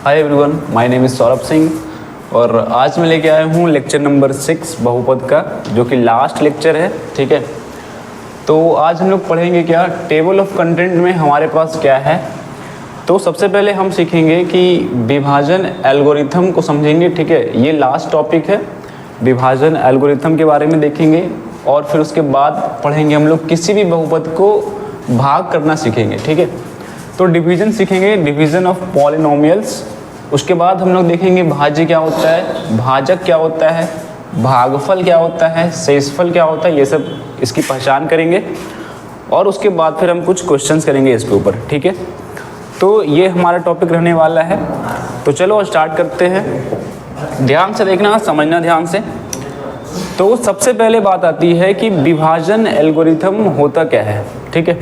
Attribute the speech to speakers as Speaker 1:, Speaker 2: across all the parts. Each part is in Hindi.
Speaker 1: Hi everyone, my name is Saurabh Singh और आज मैं लेके आया हूँ लेक्चर नंबर 6 बहुपद का, जो कि लास्ट लेक्चर है। ठीक है, तो आज हम लोग पढ़ेंगे क्या, टेबल ऑफ कंटेंट में हमारे पास क्या है। तो सबसे पहले हम सीखेंगे कि विभाजन एल्गोरिथम को समझेंगे। ठीक है, ये लास्ट टॉपिक है, विभाजन एल्गोरिथम के बारे में देखेंगे और फिर उसके बाद पढ़ेंगे हम लोग किसी भी बहुपद को भाग करना सीखेंगे। ठीक है, तो डिवीज़न सीखेंगे, डिवीज़न ऑफ पॉलिनोमियल्स। उसके बाद हम लोग देखेंगे भाज्य क्या होता है, भाजक क्या होता है, भागफल क्या होता है, शेषफल क्या होता है, ये सब इसकी पहचान करेंगे। और उसके बाद फिर हम कुछ क्वेश्चंस करेंगे इसके ऊपर। ठीक है, तो ये हमारा टॉपिक रहने वाला है। तो चलो स्टार्ट करते हैं। ध्यान से देखना, समझना ध्यान से। तो सबसे पहले बात आती है कि विभाजन एल्गोरिथम होता क्या है। ठीक है,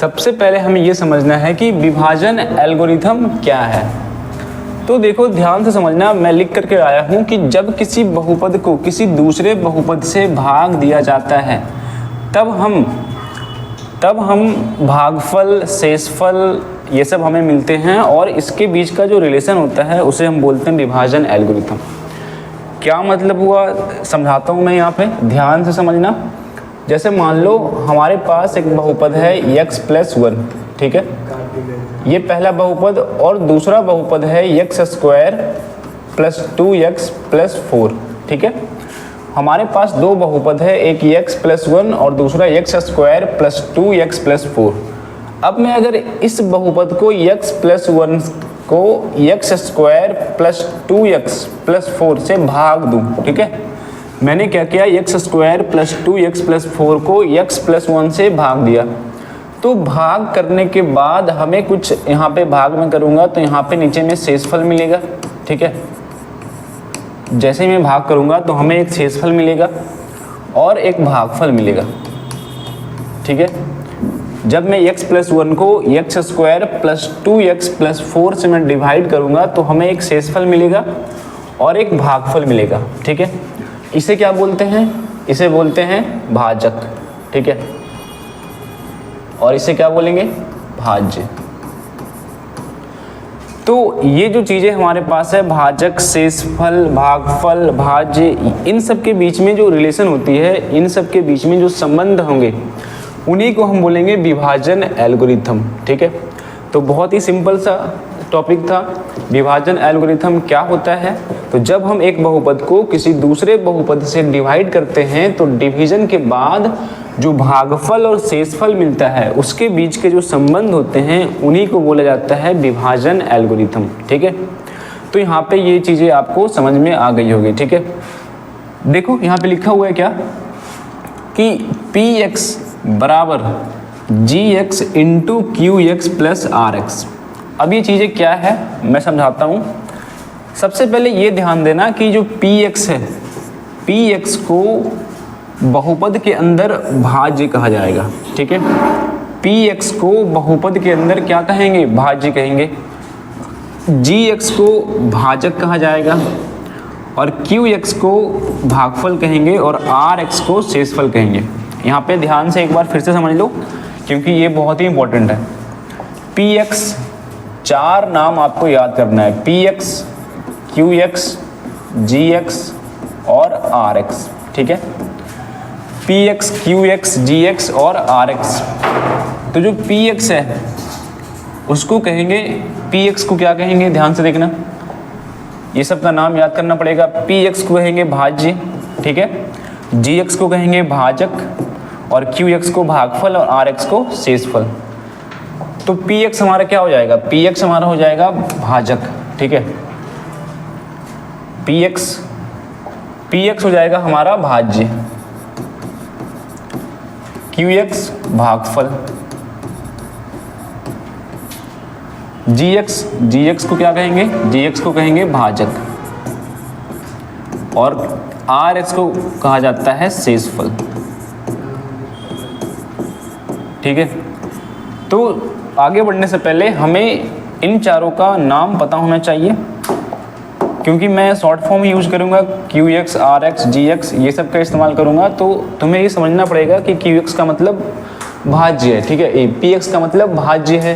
Speaker 1: सबसे पहले हमें ये समझना है कि विभाजन एल्गोरिथम क्या है। तो देखो ध्यान से समझना, मैं लिख करके आया हूँ कि जब किसी बहुपद को किसी दूसरे बहुपद से भाग दिया जाता है तब हम भागफल, शेषफल ये सब हमें मिलते हैं और इसके बीच का जो रिलेशन होता है उसे हम बोलते हैं विभाजन एल्गोरिथम। क्या मतलब हुआ समझाता हूँ मैं यहाँ पे, ध्यान से समझना। जैसे मान लो हमारे पास एक बहुपद है x+1। ठीक है, ये पहला बहुपद, और दूसरा बहुपद है x² + 2x + 4। ठीक है, हमारे पास दो बहुपद है, एक x+1 और दूसरा x² + 2x + 4। अब मैं अगर इस बहुपद को x+1 को x² + 2x + 4 से भाग दूं। ठीक है, मैंने क्या किया, x² + 2x + 4 को x+1 से भाग दिया। तो भाग करने के बाद हमें कुछ यहाँ पे भाग में करूँगा तो यहाँ पे नीचे में शेषफल मिलेगा। ठीक है, जैसे ही मैं भाग करूँगा तो हमें एक शेषफल मिलेगा और एक भागफल मिलेगा। ठीक है, जब मैं x+1 को x² + 2x + 4 से मैं डिवाइड करूँगा तो हमें एक शेषफल मिलेगा और एक भागफल मिलेगा। ठीक है, इसे क्या बोलते हैं, इसे बोलते हैं भाजक। ठीक है, और इसे क्या बोलेंगे, भाज्य। तो ये जो चीज़ें हमारे पास है, भाजक, शेषफल, भागफल, भाज्य, इन सब के बीच में जो रिलेशन होती है, इन सब के बीच में जो संबंध होंगे उन्हीं को हम बोलेंगे विभाजन एल्गोरिथम। ठीक है, तो बहुत ही सिंपल सा टॉपिक था, विभाजन एल्गोरिथम क्या होता है। तो जब हम एक बहुपद को किसी दूसरे बहुपद से डिवाइड करते हैं तो डिवीजन के बाद जो भागफल और शेषफल मिलता है उसके बीच के जो संबंध होते हैं उन्हीं को बोला जाता है विभाजन एल्गोरिथम। ठीक है, तो यहाँ पे ये चीज़ें आपको समझ में आ गई होगी। ठीक है, देखो यहाँ पे लिखा हुआ है क्या कि px = gx × qx + rx। अब ये चीज़ें क्या है मैं समझाता हूँ। सबसे पहले ये ध्यान देना कि जो px है, px को बहुपद के अंदर भाज्य कहा जाएगा। ठीक है, px को बहुपद के अंदर क्या कहेंगे, भाज्य कहेंगे। gx को भाजक कहा जाएगा और qx को भागफल कहेंगे और rx को शेषफल कहेंगे। यहाँ पे ध्यान से एक बार फिर से समझ लो क्योंकि ये बहुत ही इंपॉर्टेंट है। px, चार नाम आपको याद करना है, px, qx, gx और rx। ठीक है, px, qx, gx और rx। तो जो px है उसको कहेंगे, px को क्या कहेंगे, ध्यान से देखना, ये सब का नाम याद करना पड़ेगा। px को कहेंगे भाज्य। ठीक है, gx को कहेंगे भाजक और qx को भागफल और rx को शेषफल। तो px हमारा क्या हो जाएगा, px हमारा हो जाएगा भाजक। ठीक है, px हो जाएगा हमारा भाज्य, qx भागफल, gx को क्या कहेंगे, gx को कहेंगे भाजक और rx को कहा जाता है शेषफल। ठीक है, तो आगे बढ़ने से पहले हमें इन चारों का नाम पता होना चाहिए क्योंकि मैं शॉर्ट फॉर्म यूज करूँगा, qx, rx, gx ये सब का इस्तेमाल करूँगा। तो तुम्हें ये समझना पड़ेगा कि qx का मतलब भाज्य है। ठीक है, px का मतलब भाज्य है,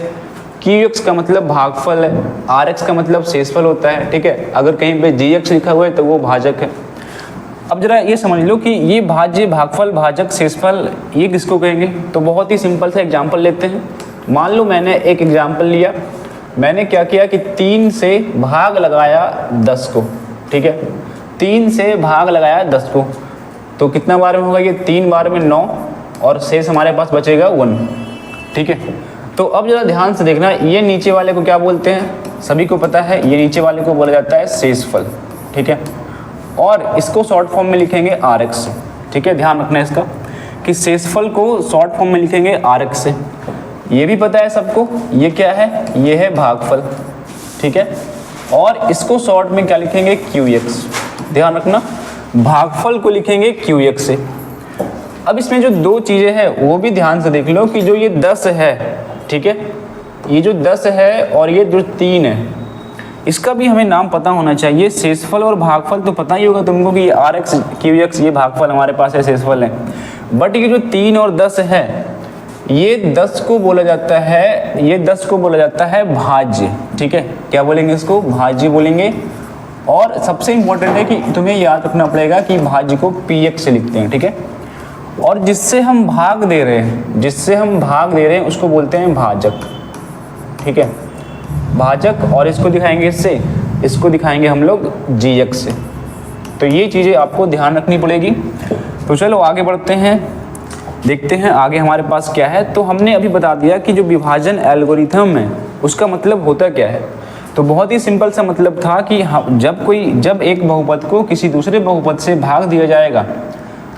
Speaker 1: QX का मतलब भागफल है, RX का मतलब शेषफल होता है, ठीक है। अगर कहीं पे GX लिखा हुआ है तो वो भाजक है। अब जरा ये समझ लो कि ये भाज्य, भागफल, भाजक, शेषफल ये किसको कहेंगे। तो बहुत ही सिंपल सा एग्जाम्पल लेते हैं। मान लो मैंने एक एग्जाम्पल लिया, मैंने क्या किया कि 3 से भाग लगाया 10 को, ठीक है। 3 से भाग लगाया 10 को, तो कितना बार में होगा ये, 3 बार में 9 और शेष हमारे पास बचेगा 1, ठीक है। तो अब जरा ध्यान से देखना, ये नीचे वाले को क्या बोलते हैं, सभी को पता है, ये नीचे वाले को बोला जाता है शेषफल, ठीक है। और इसको शॉर्ट फॉर्म में लिखेंगे RX, ठीक है। ध्यान रखना इसका कि शेषफल को शॉर्ट फॉर्म में लिखेंगे RX से। ये भी पता है सबको, ये क्या है, ये है भागफल, ठीक है। और इसको शॉर्ट में क्या लिखेंगे, QX। ध्यान रखना, भागफल को लिखेंगे QX से। अब इसमें जो 2 चीज़ें हैं वो भी ध्यान से देख लो कि जो ये 10 है, ठीक है, ये जो 10 है और ये जो 3 है, इसका भी हमें नाम पता होना चाहिए। शेषफल और भागफल तो पता ही होगा तुमको कि RX QX ये भागफल हमारे पास है, शेषफल है। बट ये जो 3 और 10 है, ये 10 को बोला जाता है, ये 10 को बोला जाता है भाज्य, ठीक है। क्या बोलेंगे इसको, भाज्य बोलेंगे। और सबसे इंपॉर्टेंट है कि तुम्हें याद रखना पड़ेगा कि भाज्य को PX से लिखते हैं, ठीक है। और जिससे हम भाग दे रहे हैं, जिससे हम भाग दे रहे हैं उसको बोलते हैं भाजक, ठीक है, भाजक। और इसको दिखाएंगे इससे, इसको दिखाएंगे हम लोग GX से। तो ये चीज़ें आपको ध्यान रखनी पड़ेगी। तो चलो आगे बढ़ते हैं, देखते हैं आगे हमारे पास क्या है। तो हमने अभी बता दिया कि जो विभाजन एल्गोरिथम है उसका मतलब होता क्या है। तो बहुत ही सिंपल सा मतलब था कि जब एक बहुपद को किसी दूसरे बहुपद से भाग दिया जाएगा,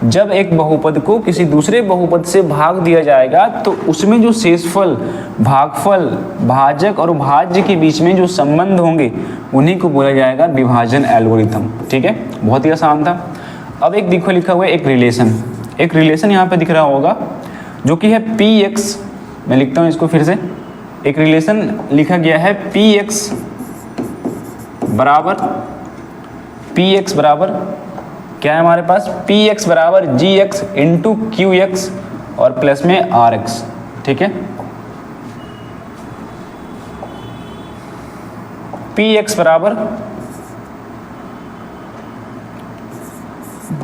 Speaker 1: जब एक बहुपद को किसी दूसरे बहुपद से भाग दिया जाएगा तो उसमें जो शेषफल, भागफल, भाजक और भाज्य के बीच में जो संबंध होंगे उन्हीं को बोला जाएगा विभाजन एल्गोरिथम, ठीक है। बहुत ही आसान था। अब एक देखो लिखा हुआ है एक रिलेशन यहाँ पे दिख रहा होगा जो कि है PX। मैं लिखता हूँ इसको फिर से, एक रिलेशन लिखा गया है PX बराबर क्या है हमारे पास, PX बराबर GX इंटू QX और प्लस में RX, ठीक है। PX बराबर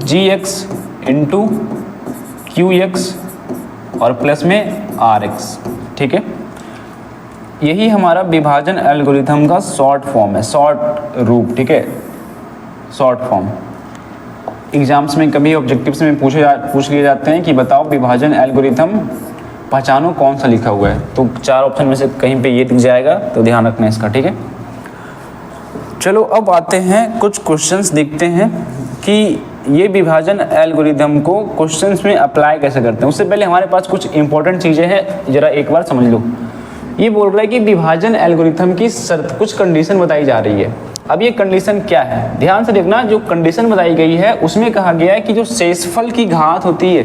Speaker 1: GX इंटू QX और प्लस में RX, ठीक है। यही हमारा विभाजन एल्गोरिथम का शॉर्ट फॉर्म है, शॉर्ट रूप, ठीक है, शॉर्ट फॉर्म। एग्जाम्स में कभी ऑब्जेक्टिव्स में पूछ लिए जाते हैं कि बताओ विभाजन एल्गोरिथम पहचानो कौन सा लिखा हुआ है। तो 4 ऑप्शन में से कहीं पे ये दिख जाएगा, तो ध्यान रखना इसका, ठीक है। चलो अब आते हैं कुछ क्वेश्चंस देखते हैं कि ये विभाजन एल्गोरिथम को क्वेश्चंस में अप्लाई कैसे करते हैं। उससे पहले हमारे पास कुछ इंपॉर्टेंट चीज़ें हैं, जरा एक बार समझ लो। ये बोल रहा है कि विभाजन एल्गोरिथम की शर्त, कुछ कंडीशन बताई जा रही है। अब ये कंडीशन क्या है, ध्यान से देखना। जो कंडीशन बताई गई है उसमें कहा गया है कि जो शेषफल की घात होती है,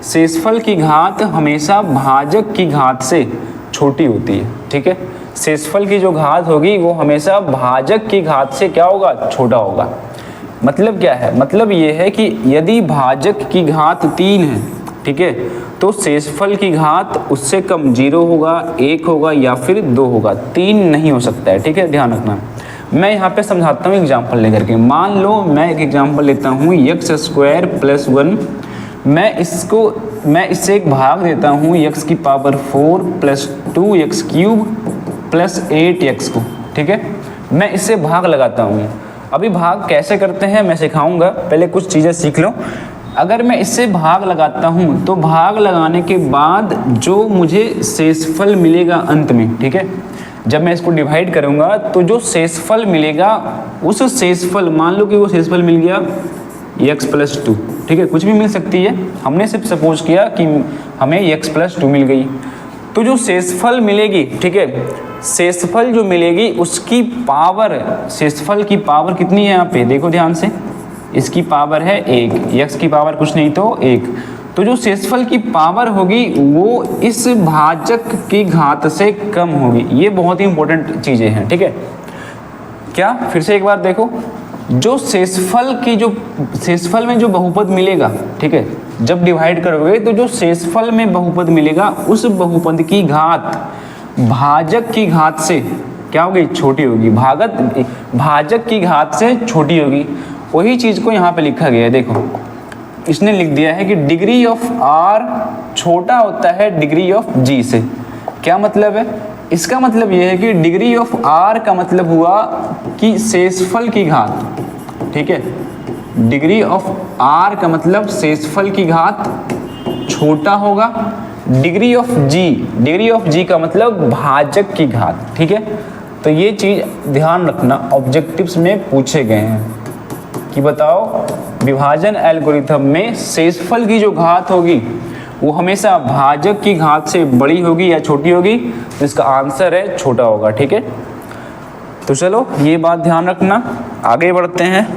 Speaker 1: शेषफल की घात हमेशा भाजक की घात से छोटी होती है, ठीक है। शेषफल की जो घात होगी वो हमेशा भाजक की घात से क्या होगा, छोटा होगा। मतलब क्या है, मतलब ये है कि यदि भाजक की घात 3 है, ठीक है, तो शेषफल की घात उससे कम 0 होगा, 1 होगा या फिर 2 होगा, 3 नहीं हो सकता है, ठीक है। ध्यान रखना। मैं यहाँ पे समझाता हूँ एग्जाम्पल लेकर के। मान लो मैं एक एग्जाम्पल लेता हूँ x² + 1। मैं इससे एक भाग देता हूँ x की पावर 4 + 2x³ + 8x को, ठीक है। मैं इससे भाग लगाता हूँ। अभी भाग कैसे करते हैं मैं सिखाऊंगा, पहले कुछ चीज़ें सीख लो। अगर मैं इससे भाग लगाता हूँ तो भाग लगाने के बाद जो मुझे शेषफल मिलेगा अंत में, ठीक है, जब मैं इसको डिवाइड करूँगा तो जो शेषफल मिलेगा उस शेषफल, मान लो कि वो शेषफल मिल गया x + 2, ठीक है, कुछ भी मिल सकती है। हमने सिर्फ सपोज किया कि हमें x + 2 मिल गई, तो जो शेषफल मिलेगी, ठीक है, शेषफल जो मिलेगी उसकी पावर, शेषफल की पावर कितनी है यहाँ पे देखो ध्यान से, इसकी पावर है 1, x की पावर कुछ नहीं तो 1। तो जो शेषफल की पावर होगी वो इस भाजक की घात से कम होगी। ये बहुत ही इंपॉर्टेंट चीज़ें हैं, ठीक है। क्या, फिर से एक बार देखो, जो शेषफल में जो बहुपद मिलेगा, ठीक है, जब डिवाइड करोगे तो जो शेषफल में बहुपद मिलेगा उस बहुपद की घात भाजक की घात से क्या होगी, छोटी होगी। भाजक की घात से छोटी होगी। वही चीज़ को यहाँ पे लिखा गया है, देखो इसने लिख दिया है कि डिग्री ऑफ r छोटा होता है डिग्री ऑफ g से। क्या मतलब है, इसका मतलब ये है कि डिग्री ऑफ r का मतलब हुआ कि शेषफल की घात, ठीक है। डिग्री ऑफ r का मतलब शेषफल की घात छोटा होगा। डिग्री ऑफ g का मतलब भाजक की घात, ठीक है। तो ये चीज़ ध्यान रखना, ऑब्जेक्टिव्स में पूछे गए हैं कि बताओ विभाजन एल्गोरिथम में शेषफल की जो घात होगी वो हमेशा भाजक की घात से बड़ी होगी या छोटी होगी, तो इसका आंसर है छोटा होगा, ठीक है। तो चलो ये बात ध्यान रखना, आगे बढ़ते हैं।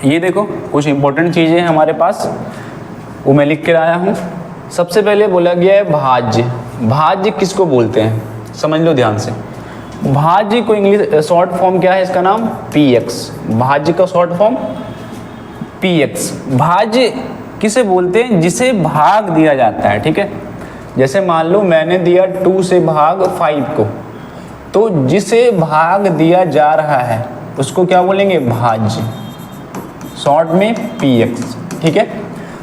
Speaker 1: ये देखो कुछ इंपॉर्टेंट चीज़ें हैं हमारे पास, वो मैं लिख के लाया हूँ। सबसे पहले बोला गया है भाज्य। भाज्य किसको बोलते हैं, समझ लो ध्यान से। भाज्य को इंग्लिश शॉर्ट फॉर्म क्या है, इसका नाम px। भाज्य का शॉर्ट फॉर्म px। भाज्य किसे बोलते हैं, जिसे भाग दिया जाता है, ठीक है। जैसे मान लो मैंने दिया 2 से भाग 5 को, तो जिसे भाग दिया जा रहा है उसको क्या बोलेंगे, भाज्य, शॉर्ट में px, ठीक है।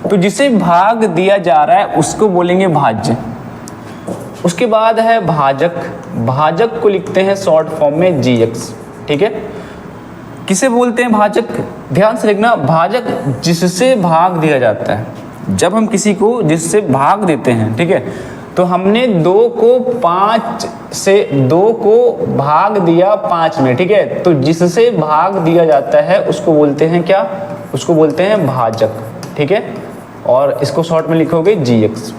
Speaker 1: तो जिसे भाग दिया जा रहा है उसको बोलेंगे भाज्य। उसके बाद है भाजक। भाजक को लिखते हैं शॉर्ट फॉर्म में gx, ठीक है। किसे बोलते हैं भाजक, ध्यान से लिखना, भाजक जिससे भाग दिया जाता है। जब हम किसी को जिससे भाग देते हैं, ठीक है, तो हमने 2 को 5 से 2 को भाग दिया 5 में, ठीक है। तो जिससे भाग दिया जाता है उसको बोलते हैं क्या, उसको बोलते हैं भाजक, ठीक है। और इसको शॉर्ट में लिखोगे gx।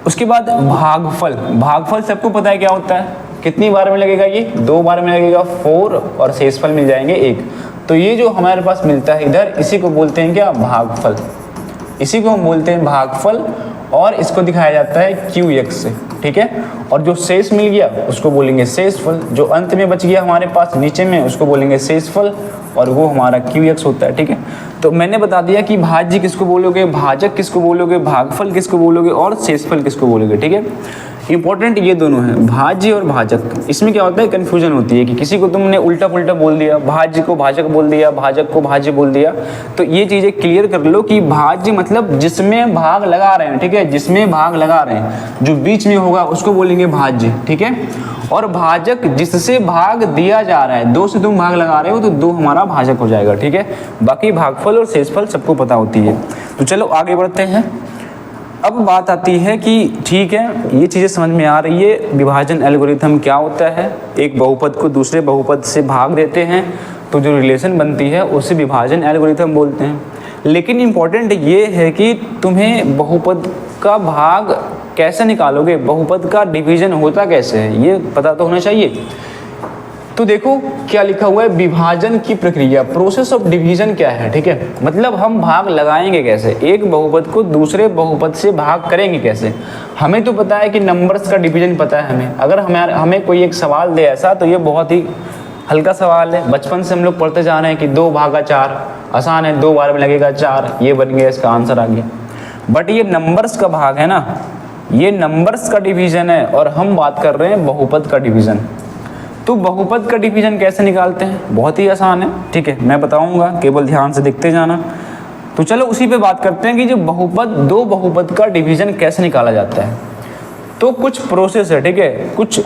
Speaker 1: उसके बाद भागफल। भागफल सबको पता है क्या होता है, कितनी बार में लगेगा, ये 2 बार में लगेगा 4, और शेषफल मिल जाएंगे 1। तो ये जो हमारे पास मिलता है इधर, इसी को बोलते हैं क्या, भागफल। इसी को हम बोलते हैं भागफल, और इसको दिखाया जाता है qx से, ठीक है। और जो शेष मिल गया उसको बोलेंगे शेषफल। जो अंत में बच गया हमारे पास नीचे में उसको बोलेंगे शेषफल, और वो हमारा qx होता है, ठीक है। तो मैंने बता दिया कि भाज्य किसको बोलोगे, भाजक किसको बोलोगे, भागफल किसको बोलोगे, और शेषफल किसको बोलोगे, ठीक है। इंपॉर्टेंट ये दोनों हैं, भाज्य और भाजक। इसमें क्या होता है, कन्फ्यूजन होती है कि किसी को तुमने उल्टा पुल्टा बोल दिया, भाज्य को भाजक बोल दिया, भाजक को भाज्य बोल दिया। तो ये चीज़ें क्लियर कर लो कि भाज्य मतलब जिसमें भाग लगा रहे हैं, ठीक है, जिसमें भाग लगा रहे हैं, जो बीच में होगा उसको बोलेंगे भाज्य, ठीक है। और भाजक जिससे भाग दिया जा रहा है, 2 से तुम भाग लगा रहे हो तो 2 हमारा भाजक हो जाएगा, ठीक है। बाकी भागफल और शेषफल सबको पता होती है। तो चलो आगे बढ़ते हैं। अब बात आती है कि ठीक है, ये चीज़ें समझ में आ रही है, विभाजन एल्गोरिथम क्या होता है। एक बहुपद को दूसरे बहुपद से भाग देते हैं तो जो रिलेशन बनती है उसे विभाजन एल्गोरिथम बोलते हैं। लेकिन इम्पॉर्टेंट ये है कि तुम्हें बहुपद का भाग कैसे निकालोगे, बहुपद का डिवीजन होता कैसे है, ये पता तो होना चाहिए। तो देखो क्या लिखा हुआ है, विभाजन की प्रक्रिया, प्रोसेस ऑफ डिवीजन क्या है, ठीक है। मतलब हम भाग लगाएंगे कैसे, एक बहुपद को दूसरे बहुपद से भाग करेंगे कैसे। हमें तो पता है कि नंबर्स का डिवीजन पता है हमें। अगर हमें कोई एक सवाल दे ऐसा, तो ये बहुत ही हल्का सवाल है, बचपन से हम लोग पढ़ते जा रहे हैं कि 2 भागा 4 आसान है, 2 बार में लगेगा 4, ये बन गया, इसका आंसर आ गया। बट ये नंबर्स का भाग है ना, ये नंबर्स का डिवीजन है, और हम बात कर रहे हैं बहुपद का डिवीजन। तो बहुपद का डिवीजन कैसे निकालते हैं, बहुत ही आसान है, ठीक है, मैं बताऊंगा, केवल ध्यान से देखते जाना। तो चलो उसी पे बात करते हैं कि जो बहुपद, 2 बहुपद का डिवीजन कैसे निकाला जाता है। तो कुछ प्रोसेस है, ठीक है, कुछ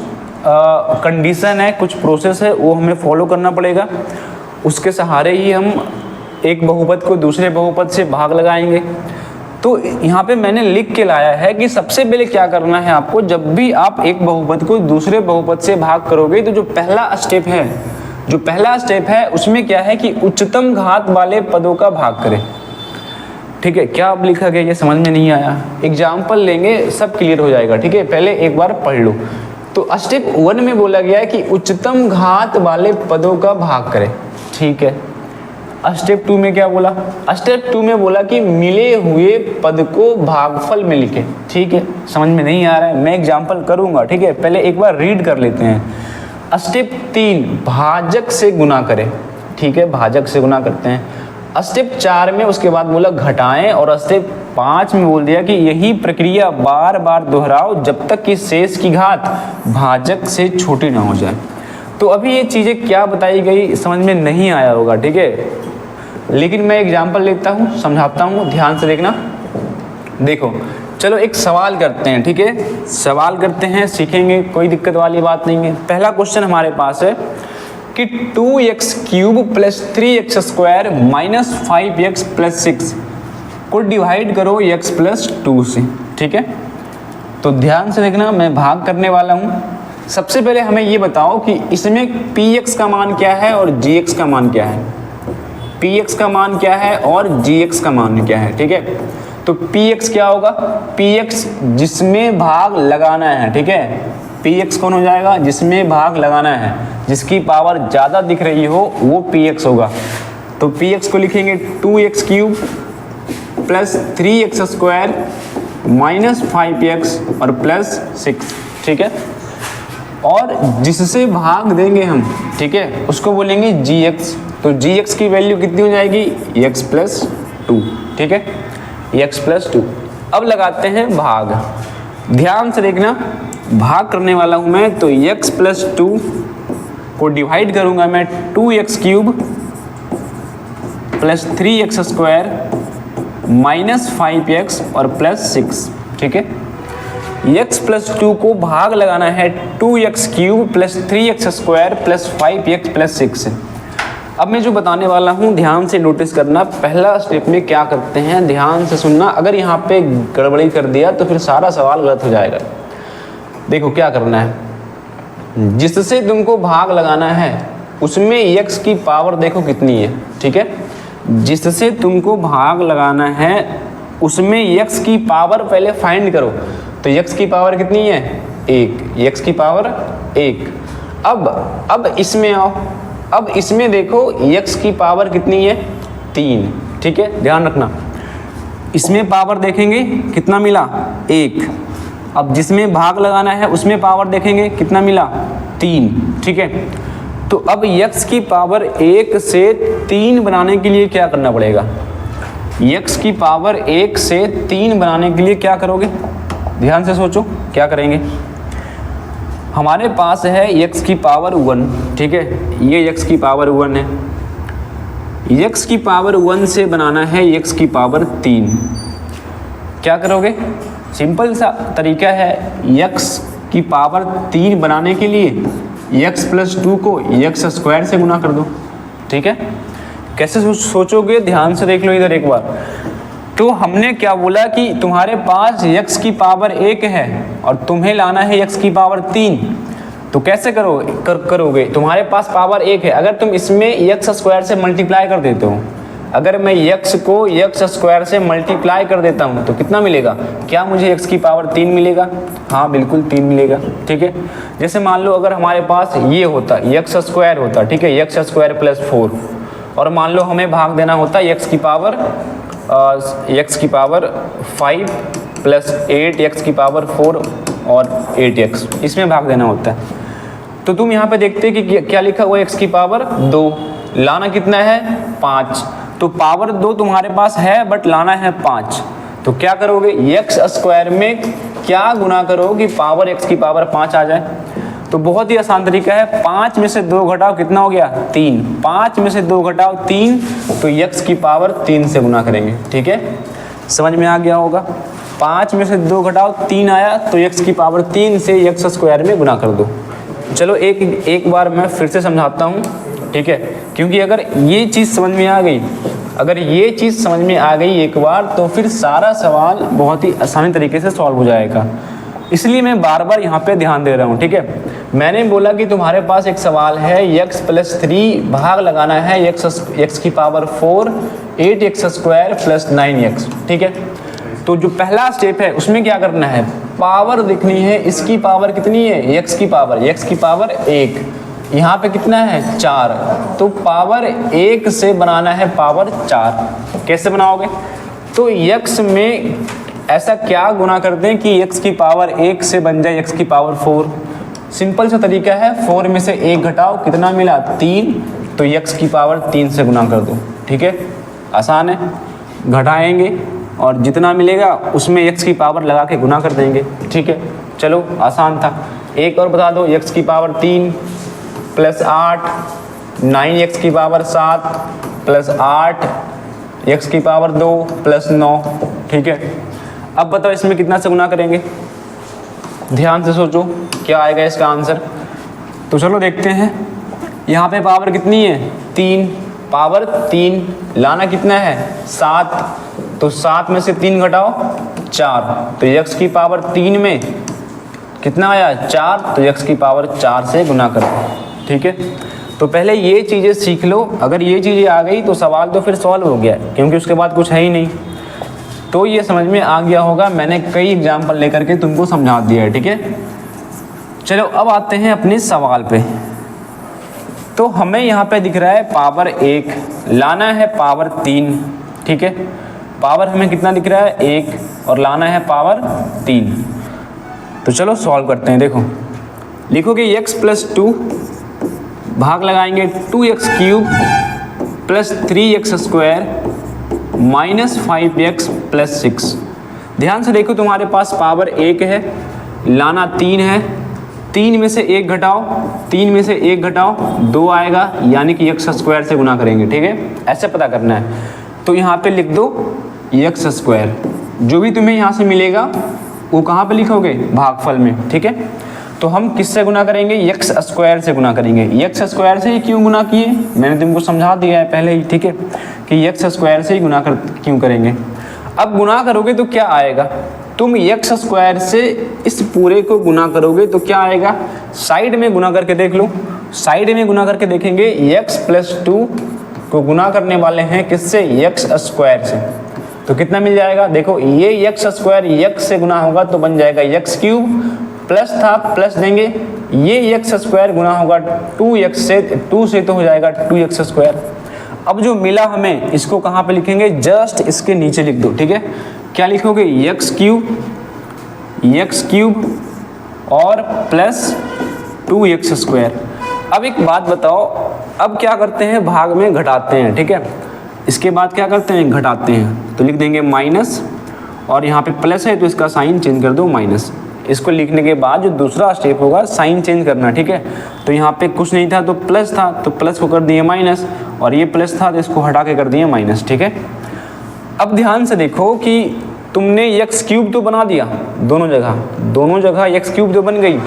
Speaker 1: कंडीशन है, कुछ प्रोसेस है, वो हमें फॉलो करना पड़ेगा। उसके सहारे ही हम एक बहुपद को दूसरे बहुपद से भाग लगाएंगे। तो यहाँ पे मैंने लिख के लाया है कि सबसे पहले क्या करना है आपको, जब भी आप एक बहुपद को दूसरे बहुपद से भाग करोगे, तो जो पहला स्टेप है उसमें क्या है कि उच्चतम घात वाले पदों का भाग करें, ठीक है। क्या अब लिखा गया ये समझ में नहीं आया, एग्जाम्पल लेंगे सब क्लियर हो जाएगा, ठीक है। पहले एक बार पढ़ लो। तो स्टेप 1 में बोला गया है कि उच्चतम घात वाले पदों का भाग करें, ठीक है। स्टेप 2 में क्या बोला, स्टेप 2 में बोला कि मिले हुए पद को भागफल में लिखे, ठीक है। समझ में नहीं आ रहा है, मैं एग्जाम्पल करूंगा, ठीक है, पहले एक बार रीड कर लेते हैं। स्टेप 3 भाजक से गुना करें, ठीक है, भाजक से गुना करते हैं। स्टेप 4 में उसके बाद बोला घटाएं, और स्टेप 5 में बोल दिया कि यही प्रक्रिया बार बार दोहराओ जब तक कि शेष की घात भाजक से छोटी ना हो जाए। तो अभी ये चीज़ें क्या बताई गई समझ में नहीं आया होगा, ठीक है, लेकिन मैं एग्जाम्पल लेता हूँ, समझाता हूँ, ध्यान से देखना। देखो चलो एक सवाल करते हैं, ठीक है, सवाल करते हैं, सीखेंगे, कोई दिक्कत वाली बात नहीं है। पहला क्वेश्चन हमारे पास है कि 2x cube plus 3x square minus 5x plus 6 को डिवाइड करो x प्लस 2 से, ठीक है। तो ध्यान से देखना, मैं भाग करने वाला हूँ। सबसे पहले हमें ये बताओ कि इसमें px का मान क्या है और gx का मान क्या है। px का मान क्या है और gx का मान क्या है, ठीक है। तो px क्या होगा, px जिसमें भाग लगाना है, ठीक है, px कौन हो जाएगा, जिसमें भाग लगाना है, जिसकी पावर ज़्यादा दिख रही हो वो px होगा। तो px को लिखेंगे 2x cube plus 3x square minus 5x और प्लस 6, ठीक है। और जिससे भाग देंगे हम, ठीक है, उसको बोलेंगे gx। तो gx की वैल्यू कितनी हो जाएगी, x प्लस 2, ठीक है, x प्लस 2। अब लगाते हैं भाग, ध्यान से देखना, भाग करने वाला हूं मैं। तो x प्लस 2 को डिवाइड करूंगा मैं 2x cube plus 3x square minus 5x और प्लस 6, ठीक है। x प्लस 2 को भाग लगाना है 2x cube plus 3x square plus 5x plus 6 से। अब मैं जो बताने वाला हूँ ध्यान से नोटिस करना। पहला स्टेप में क्या करते हैं, ध्यान से सुनना, अगर यहाँ पे गड़बड़ी कर दिया तो फिर सारा सवाल गलत हो जाएगा। देखो क्या करना है, जिससे तुमको भाग लगाना है उसमें x की पावर देखो कितनी है, ठीक है। जिससे तुमको भाग लगाना है उसमें x की पावर पहले फाइंड करो। तो x की पावर कितनी है, 1, x की पावर 1। अब इसमें आओ, अब इसमें देखो x की पावर कितनी है, 3, ठीक है, ध्यान रखना। इसमें पावर देखेंगे कितना मिला, 1। अब जिसमें भाग लगाना है उसमें पावर देखेंगे कितना मिला, 3, ठीक है। तो अब x की पावर 1 से 3 बनाने के लिए क्या करना पड़ेगा, x की पावर 1 से 3 बनाने के लिए क्या करोगे, ध्यान से सोचो क्या करेंगे। हमारे पास है x की पावर 1, ठीक है, ये x की पावर 1 है। x की पावर 1 से बनाना है x की पावर 3। क्या करोगे, सिंपल सा तरीका है, x की पावर 3 बनाने के लिए x प्लस 2 को x स्क्वायर से गुना कर दो, ठीक है। कैसे सोचोगे, ध्यान से देख लो इधर एक बार। तो हमने क्या बोला कि तुम्हारे पास x की पावर 1 है और तुम्हें लाना है x की पावर 3। तो कैसे करोगे, तुम्हारे पास पावर 1 है, अगर तुम इसमें x स्क्वायर से मल्टीप्लाई कर देते हो, अगर मैं x को x स्क्वायर से मल्टीप्लाई कर देता हूँ तो कितना मिलेगा, क्या मुझे x की पावर 3 मिलेगा, हाँ बिल्कुल 3 मिलेगा, ठीक है। जैसे मान लो अगर हमारे पास ये होता x स्क्वायर होता, ठीक है, x स्क्वायर प्लस 4, और मान लो हमें भाग देना होता x की पावर 5 प्लस 8 x की पावर 4 और 8x, इसमें भाग देना होता है। तो तुम यहाँ पे देखते कि क्या लिखा हुआ है, x की पावर 2, लाना कितना है 5। तो पावर 2 तुम्हारे पास है बट लाना है 5। तो क्या करोगे, x स्क्वायर में क्या गुना करो कि पावर x की पावर 5 आ जाए। तो बहुत ही आसान तरीका है, 5 में से 2 घटाओ कितना हो गया, 3। 5 में से 2 घटाओ 3, तो x की पावर 3 से गुना करेंगे, ठीक है, समझ में आ गया होगा। 5 में से 2 घटाओ 3 आया, तो x की पावर 3 से x स्क्वायर में गुना कर दो। चलो एक बार मैं फिर से समझाता हूँ, ठीक है, क्योंकि अगर ये चीज़ समझ में आ गई, अगर ये चीज़ समझ में आ गई एक बार, तो फिर सारा सवाल बहुत ही आसानी तरीके से सॉल्व हो जाएगा। इसलिए मैं बार बार यहाँ पे ध्यान दे रहा हूँ, ठीक है। मैंने बोला कि तुम्हारे पास एक सवाल है, x प्लस 3 भाग लगाना है x की power 4 8x square plus 9x, ठीक है। तो जो पहला स्टेप है उसमें क्या करना है, पावर देखनी है, इसकी पावर कितनी है, x की पावर 1, यहाँ पे कितना है 4, तो पावर 1 से बनाना है पावर 4। कैसे बनाओगे, तो x में ऐसा क्या गुना कर दें कि x की पावर 1 से बन जाए x की पावर 4। सिंपल सा तरीका है, 4 में से 1 घटाओ कितना मिला 3, तो x की पावर 3 से गुना कर दो, ठीक है, आसान है। घटाएंगे और जितना मिलेगा उसमें x की पावर लगा के गुना कर देंगे। ठीक है, चलो आसान था। एक और बता दो, x की पावर 3 प्लस 8, 9x की पावर 7 प्लस 8, x की पावर 2 प्लस 9। ठीक है, अब बताओ इसमें कितना से गुना करेंगे, ध्यान से सोचो क्या आएगा इसका आंसर। तो चलो देखते हैं, यहाँ पे पावर कितनी है 3, पावर 3 लाना कितना है 7, तो 7 में से 3 घटाओ 4, तो x की पावर 3 में कितना आया 4, तो x की पावर 4 से गुना करो। ठीक है, तो पहले ये चीज़ें सीख लो, अगर ये चीज़ें आ गई तो सवाल तो फिर सॉल्व हो गया, क्योंकि उसके बाद कुछ है ही नहीं। तो ये समझ में आ गया होगा, मैंने कई एग्जाम्पल लेकर के तुमको समझा दिया है। ठीक है, चलो अब आते हैं अपने सवाल पे। तो हमें यहाँ पे दिख रहा है पावर 1, लाना है पावर 3। ठीक है, पावर हमें कितना दिख रहा है 1 और लाना है पावर 3। तो चलो सॉल्व करते हैं। देखो, लिखोगे x प्लस 2, भाग लगाएंगे 2x cube plus 3x square minus 5x plus 6। ध्यान से देखो, तुम्हारे पास पावर 1 है, लाना 3 है, 3 में से 1 घटाओ, 3 में से 1 घटाओ 2 आएगा, यानी कि x स्क्वायर से गुना करेंगे। ठीक है, ऐसे पता करना है। तो यहाँ पे लिख दो x स्क्वायर, जो भी तुम्हें यहाँ से मिलेगा वो कहाँ पे लिखोगे, भागफल में। ठीक है, तो हम किससे गुना करेंगे, x स्क्वायर से गुना करेंगे। x स्क्वायर से ही क्यों गुना किए, मैंने तुमको समझा दिया है पहले ही। ठीक है, कि x स्क्वायर से ही गुना क्यों करेंगे। अब गुना करोगे तो क्या आएगा, तुम x स्क्वायर से इस पूरे को गुना करोगे तो क्या आएगा, साइड में गुना करके देख लो। साइड में गुना करके देखेंगे, x प्लस 2 को गुना करने वाले हैं किससे, x स्क्वायर से, तो कितना मिल जाएगा। देखो, ये x स्क्वायर x से गुना होगा तो बन जाएगा x क्यूब, प्लस था प्लस देंगे, ये x स्क्वायर गुना होगा 2x से, 2 से तो हो जाएगा 2x स्क्वायर। अब जो मिला हमें इसको कहाँ पे लिखेंगे, जस्ट इसके नीचे लिख दो। ठीक है, क्या लिखोगे, x क्यूब और प्लस 2x स्क्वायर। अब एक बात बताओ, अब क्या करते हैं, भाग में घटाते हैं। ठीक है, इसके बाद क्या करते हैं, घटाते हैं, तो लिख देंगे माइनस, और यहाँ पे प्लस है तो इसका साइन चेंज कर दो माइनस। इसको लिखने के बाद जो दूसरा स्टेप होगा, साइन चेंज करना। ठीक है, तो यहाँ पे कुछ नहीं था तो प्लस था, तो प्लस को कर दिए माइनस, और ये प्लस था तो इसको हटा के कर दिए माइनस। ठीक है, अब ध्यान से देखो कि तुमने x क्यूब तो बना दिया दोनों जगह x क्यूब तो बन गई,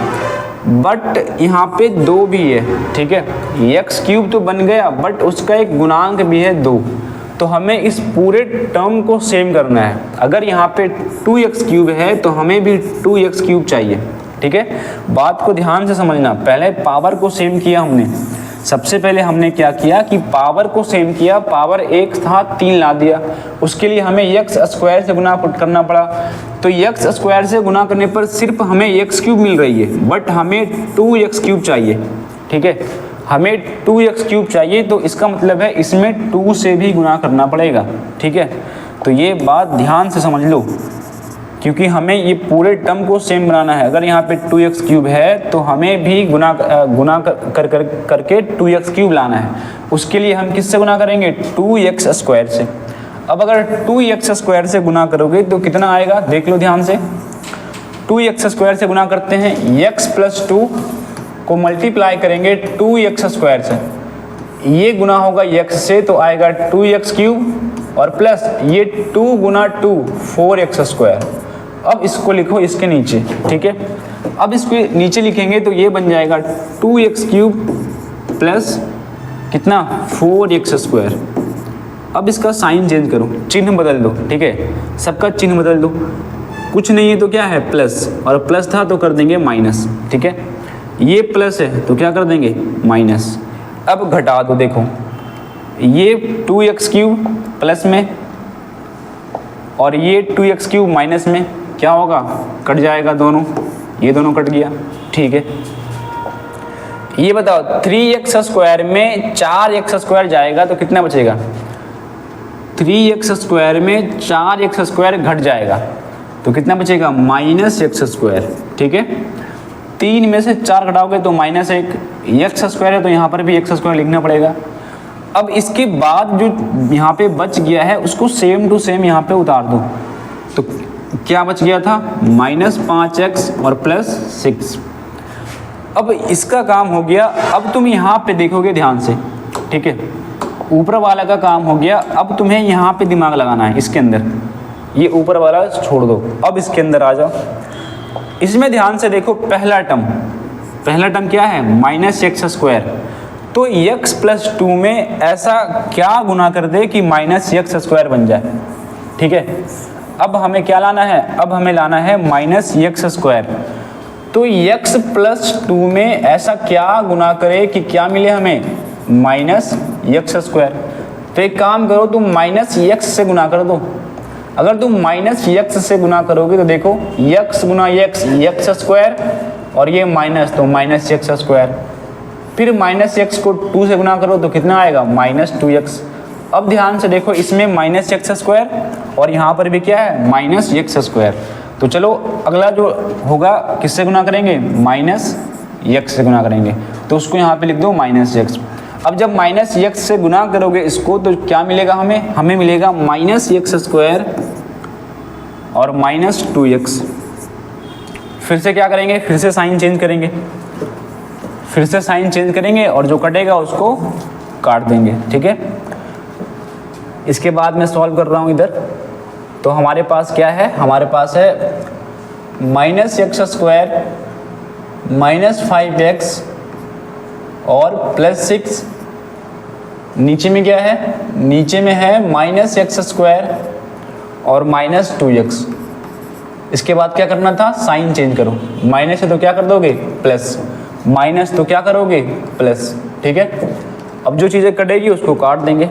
Speaker 1: बट यहाँ पे 2 भी है। ठीक है, x क्यूब तो बन गया, बट उसका एक गुणांक भी है 2, तो हमें इस पूरे टर्म को सेम करना है। अगर यहाँ पे 2x क्यूब है तो हमें भी 2x क्यूब चाहिए। ठीक है, बात को ध्यान से समझना, पहले पावर को सेम किया हमने। सबसे पहले हमने क्या किया कि पावर को सेम किया, पावर 1 था 3 ला दिया, उसके लिए हमें x स्क्वायर से गुना करना पड़ा। तो x स्क्वायर से गुना करने पर सिर्फ हमें x क्यूब मिल रही है, बट हमें 2x क्यूब चाहिए। ठीक है, हमें 2x क्यूब चाहिए, तो इसका मतलब है इसमें 2 से भी गुना करना पड़ेगा। ठीक है, तो ये बात ध्यान से समझ लो, क्योंकि हमें ये पूरे टर्म को सेम बनाना है। अगर यहाँ पे 2x क्यूब है तो हमें भी गुना करके 2x क्यूब लाना है। उसके लिए हम किससे गुना करेंगे, 2x स्क्वायर से। अब अगर 2x स्क्वायर से गुना करोगे तो कितना आएगा, देख लो ध्यान से। 2x स्क्वायर से गुना करते हैं, x प्लस 2 को मल्टीप्लाई करेंगे 2x स्क्वायर से, ये गुना होगा x से तो आएगा 2x क्यूब, और प्लस ये 2 गुना 2 4x स्क्वायर। अब इसको लिखो इसके नीचे। ठीक है, अब इसको नीचे लिखेंगे तो ये बन जाएगा 2x क्यूब प्लस कितना 4x स्क्वायर। अब इसका साइन चेंज करो, चिन्ह बदल दो। ठीक है, सबका चिन्ह बदल दो, कुछ नहीं है तो क्या है प्लस, और प्लस था तो कर देंगे माइनस। ठीक है, ये प्लस है तो क्या कर देंगे माइनस। अब घटा दो, देखो ये 2x क्यूब प्लस में और ये 2x क्यूब माइनस में, क्या होगा, कट जाएगा दोनों, ये दोनों कट गया। ठीक है, ये बताओ 3x स्क्वायर में 4x स्क्वायर जाएगा तो कितना बचेगा, 3x स्क्वायर में 4x स्क्वायर घट जाएगा तो कितना बचेगा, माइनस x स्क्वायर। ठीक है, 3 में से 4 घटाओगे तो -1, x स्क्वायर है तो यहाँ पर भी x स्क्वायर लिखना पड़ेगा। अब इसके बाद जो यहाँ पे बच गया है उसको सेम टू सेम यहाँ पे उतार दो। तो क्या बच गया था, -5x और +6। अब इसका काम हो गया। अब तुम यहाँ पे देखोगे ध्यान से, ठीक है, ऊपर वाला का काम हो गया। अब तुम्हें यहाँ पे दिमाग लगाना है इसके अंदर, ये ऊपर वाला छोड़ दो, अब इसके अंदर आ जाओ। इसमें ध्यान से देखो, पहला टर्म क्या है, -x²। तो x + 2 में ऐसा क्या गुना कर दे कि -x² बन जाए, ठीक है। अब हमें क्या लाना है, अब हमें लाना है -x²। तो x + 2 में ऐसा क्या गुना करे कि क्या मिले हमें, -x²। तो एक काम करो, तुम -x से गुना कर दो। अगर तुम -x से गुना करोगे तो देखो, x गुना x² और ये माइनस, तो -x²। फिर -x को 2 से गुना करो तो कितना आएगा, -2x। अब ध्यान से देखो, इसमें -x² और यहाँ पर भी क्या है, -x²। तो चलो अगला जो होगा किससे गुना करेंगे, -x से गुना करेंगे। तो उसको यहाँ पे लिख दो -x। अब जब -x से गुना करोगे इसको तो क्या मिलेगा हमें मिलेगा -x² और -2x। फिर से क्या करेंगे, फिर से साइन चेंज करेंगे और जो कटेगा उसको काट देंगे, ठीक है। इसके बाद मैं सॉल्व कर रहा हूँ इधर। तो हमारे पास क्या है, हमारे पास है -x² -5x और +6। नीचे में क्या है, नीचे में है -x² और -2x। इसके बाद क्या करना था, साइन चेंज करो। माइनस है तो क्या कर दोगे, प्लस, माइनस तो क्या करोगे, प्लस, ठीक है। अब जो चीज़ें कटेगी उसको काट देंगे,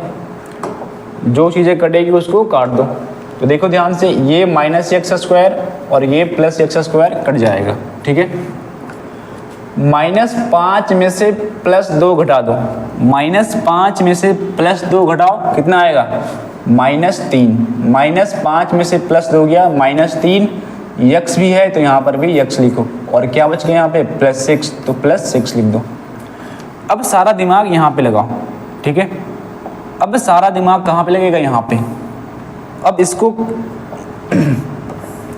Speaker 1: तो देखो ध्यान से, ये -x² और ये +x² कट जाएगा, ठीक है। -5 में से +2 घटा दो, -5 में से +2 घटाओ, कितना आएगा, -3। -5 में से +2 गया, -3। x भी है तो यहाँ पर भी x लिखो, और क्या बच गया यहाँ पे, +6, तो +6 लिख दो। अब सारा दिमाग यहाँ पे लगाओ, ठीक है। अब सारा दिमाग कहाँ पे लगेगा, यहाँ पे। अब इसको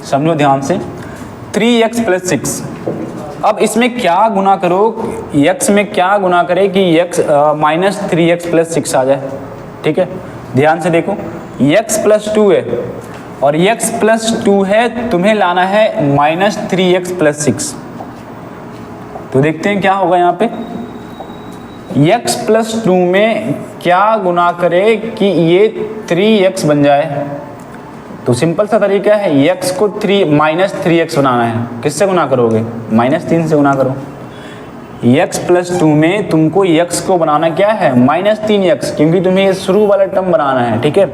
Speaker 1: समझो ध्यान से, 3x + 6। अब इसमें क्या गुना करो, x में क्या गुना करे कि x -3x + 6 आ जाए, ठीक है। ध्यान से देखो, x + 2 है और x + 2 है, तुम्हें लाना है -3x + 6। तो देखते हैं क्या होगा यहाँ पे, x + 2 में क्या गुना करे कि ये 3x बन जाए। तो सिंपल सा तरीका है, x को -3x बनाना है। किससे गुना करोगे, -3 से गुना करो। x + 2 में तुमको x को बनाना क्या है, -3x, क्योंकि तुम्हें ये शुरू वाला टर्म बनाना है, ठीक है।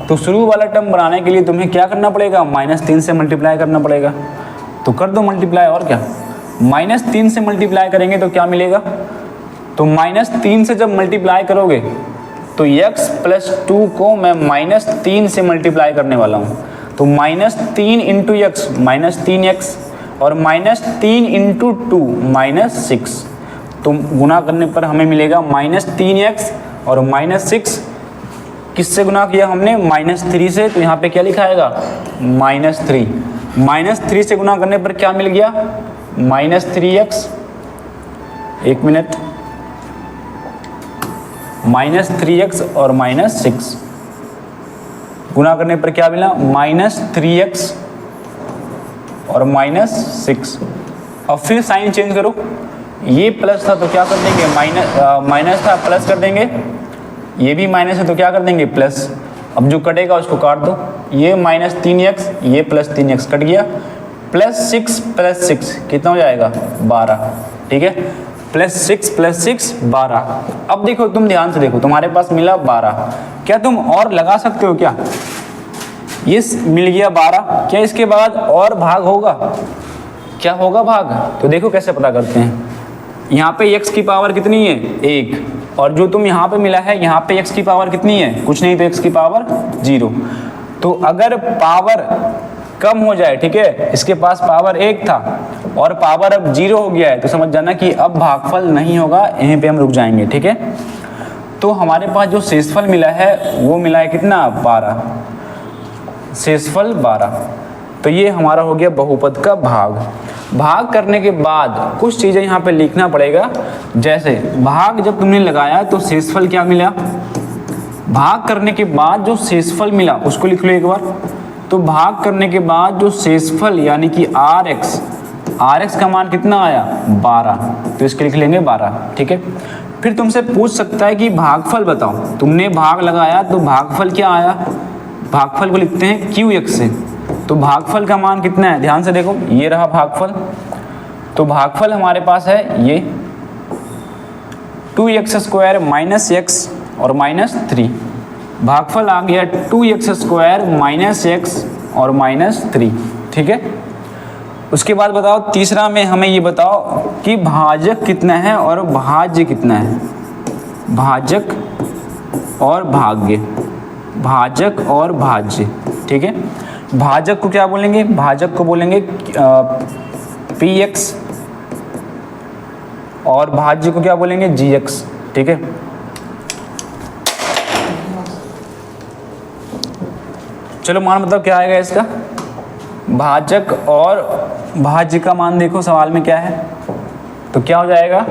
Speaker 1: तो शुरू वाला टर्म बनाने के लिए तुम्हें क्या करना पड़ेगा, -3 से मल्टीप्लाई करना पड़ेगा। तो कर दो मल्टीप्लाई, और क्या, -3 से मल्टीप्लाई करेंगे तो क्या मिलेगा, तो -3 से जब मल्टीप्लाई करोगे तो x + 2 को मैं -3 से मल्टीप्लाई करने वाला हूँ। तो -3 × x -3x और -3 × 2 -6। तो गुना करने पर हमें मिलेगा -3x और -6। किससे गुना किया हमने, -3 से, तो यहाँ पे क्या लिखा आएगा, -3। -3 से गुना करने पर क्या मिल गया, -3x। एक मिनट, -3x और -6 गुना करने पर क्या मिला, -3x और -6। अब फिर साइन चेंज करो, ये प्लस था तो क्या कर देंगे, माइनस था प्लस कर देंगे, ये भी माइनस है तो क्या कर देंगे, प्लस। अब जो कटेगा उसको काट दो, ये -3x, ये +3x कट गया, +6 + 6 कितना हो जाएगा, 12, ठीक है। +6 + 6 12। अब देखो, तुम ध्यान से देखो, तुम्हारे पास मिला 12। क्या तुम और लगा सकते हो क्या, ये मिल गया 12, क्या इसके बाद और भाग होगा, क्या होगा भाग। तो देखो कैसे पता करते हैं, यहाँ पे x की पावर कितनी है, 1, और जो तुम यहाँ पे मिला है यहाँ पे x की पावर कितनी है, कुछ नहीं, तो x की पावर 0। तो अगर पावर कम हो जाए, ठीक है, इसके पास पावर 1 था और पावर अब 0 हो गया है, तो समझ जाना कि अब भागफल नहीं होगा, यहीं पे हम रुक जाएंगे, ठीक है। तो हमारे पास जो शेषफल मिला है वो मिला है कितना, 12, शेषफल 12। तो ये हमारा हो गया बहुपद का भाग। भाग करने के बाद कुछ चीज़ें यहाँ पे लिखना पड़ेगा, जैसे भाग जब तुमने लगाया तो शेषफल क्या मिला, भाग करने के बाद जो शेषफल मिला उसको लिख लो एक बार। तो भाग करने के बाद जो शेषफल यानी कि आर एक्स का मान कितना आया, 12, तो इसके लिख लेंगे 12, ठीक है। फिर तुमसे पूछ सकता है कि भागफल बताओ, तुमने भाग लगाया तो भागफल क्या आया, भागफल को लिखते हैं क्यू एक्स से। तो भागफल का मान कितना है, ध्यान से देखो, ये रहा भागफल। तो भागफल हमारे पास है ये 2x² माइनस एक्स और -3। भागफल आ गया 2x² -x और -3, ठीक है। उसके बाद बताओ तीसरा में हमें ये बताओ कि भाजक कितना है और भाज्य कितना है, भाजक और भाग्य, भाजक और भाज्य, ठीक है। भाजक को क्या बोलेंगे, भाजक को बोलेंगे px और भाज्य को क्या बोलेंगे, gx, ठीक है। चलो मान मतलब क्या आएगा इसका, भाजक और भाज्य का मान देखो सवाल में क्या है, तो क्या हो जाएगा,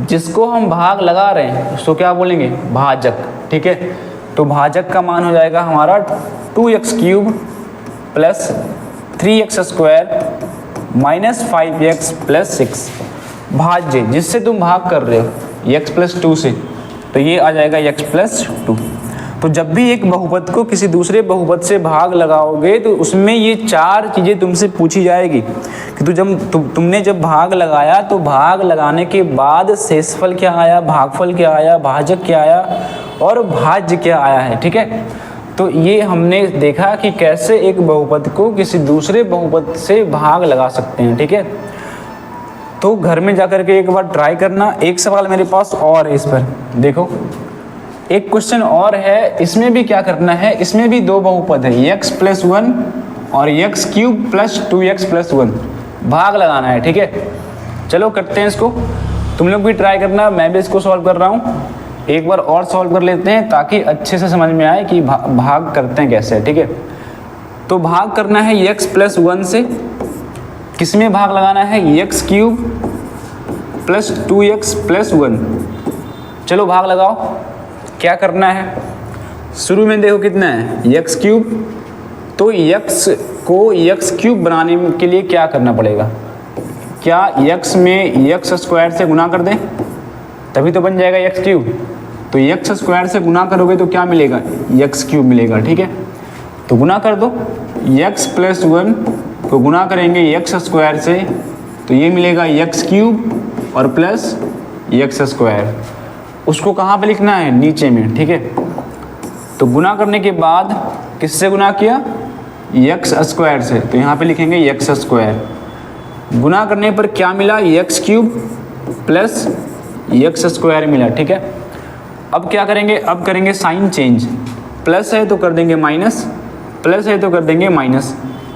Speaker 1: जिसको हम भाग लगा रहे हैं उसको क्या बोलेंगे, भाजक, ठीक है। तो भाजक का मान हो जाएगा हमारा 2x³ plus 3x² minus 5x plus 6। भाज्य जिससे तुम भाग कर रहे हो x प्लस 2 से, तो ये आ जाएगा x प्लस 2। तो जब भी एक बहुपद को किसी दूसरे बहुपद से भाग लगाओगे तो उसमें ये 4 चीज़ें तुमसे पूछी जाएगी कि तुमने जब भाग लगाया तो भाग लगाने के बाद शेषफल क्या आया, भागफल क्या आया, भाजक क्या आया और भाज्य क्या आया है, ठीक है। तो ये हमने देखा कि कैसे एक बहुपद को किसी दूसरे बहुपद से भाग लगा सकते हैं, ठीक है। तो घर में जाकर के एक बार ट्राई करना। एक सवाल मेरे पास और है इस पर, देखो एक क्वेश्चन और है, इसमें भी क्या करना है, इसमें भी 2 बहुपद है, x प्लस 1 और x³ प्लस 2x प्लस 1, भाग लगाना है, ठीक है। चलो करते हैं इसको, तुम लोग भी ट्राई करना, मैं भी इसको सॉल्व कर रहा हूँ। एक बार और सॉल्व कर लेते हैं ताकि अच्छे से समझ में आए कि भाग करते हैं कैसे, ठीक है। तो भाग करना है x प्लस 1 से, किस में भाग लगाना है, x³ प्लस 2x प्लस 1। चलो भाग लगाओ, क्या करना है, शुरू में देखो कितना है, x³, तो x को x³ बनाने के लिए क्या करना पड़ेगा, क्या x में x² से गुना कर दें तभी तो बन जाएगा x³। तो x² से गुना करोगे तो क्या मिलेगा, x³ मिलेगा, ठीक है। तो गुना कर दो, x प्लस 1 को गुना करेंगे x² से तो ये मिलेगा x³ और प्लस x²। उसको कहाँ पे लिखना है, नीचे में, ठीक है। तो गुना करने के बाद किससे गुना किया, x² से, तो यहाँ पे लिखेंगे x²। गुना करने पर क्या मिला, x³ प्लस x² मिला, ठीक है। अब क्या करेंगे, अब करेंगे साइन चेंज, प्लस है तो कर देंगे माइनस, प्लस है तो कर देंगे माइनस,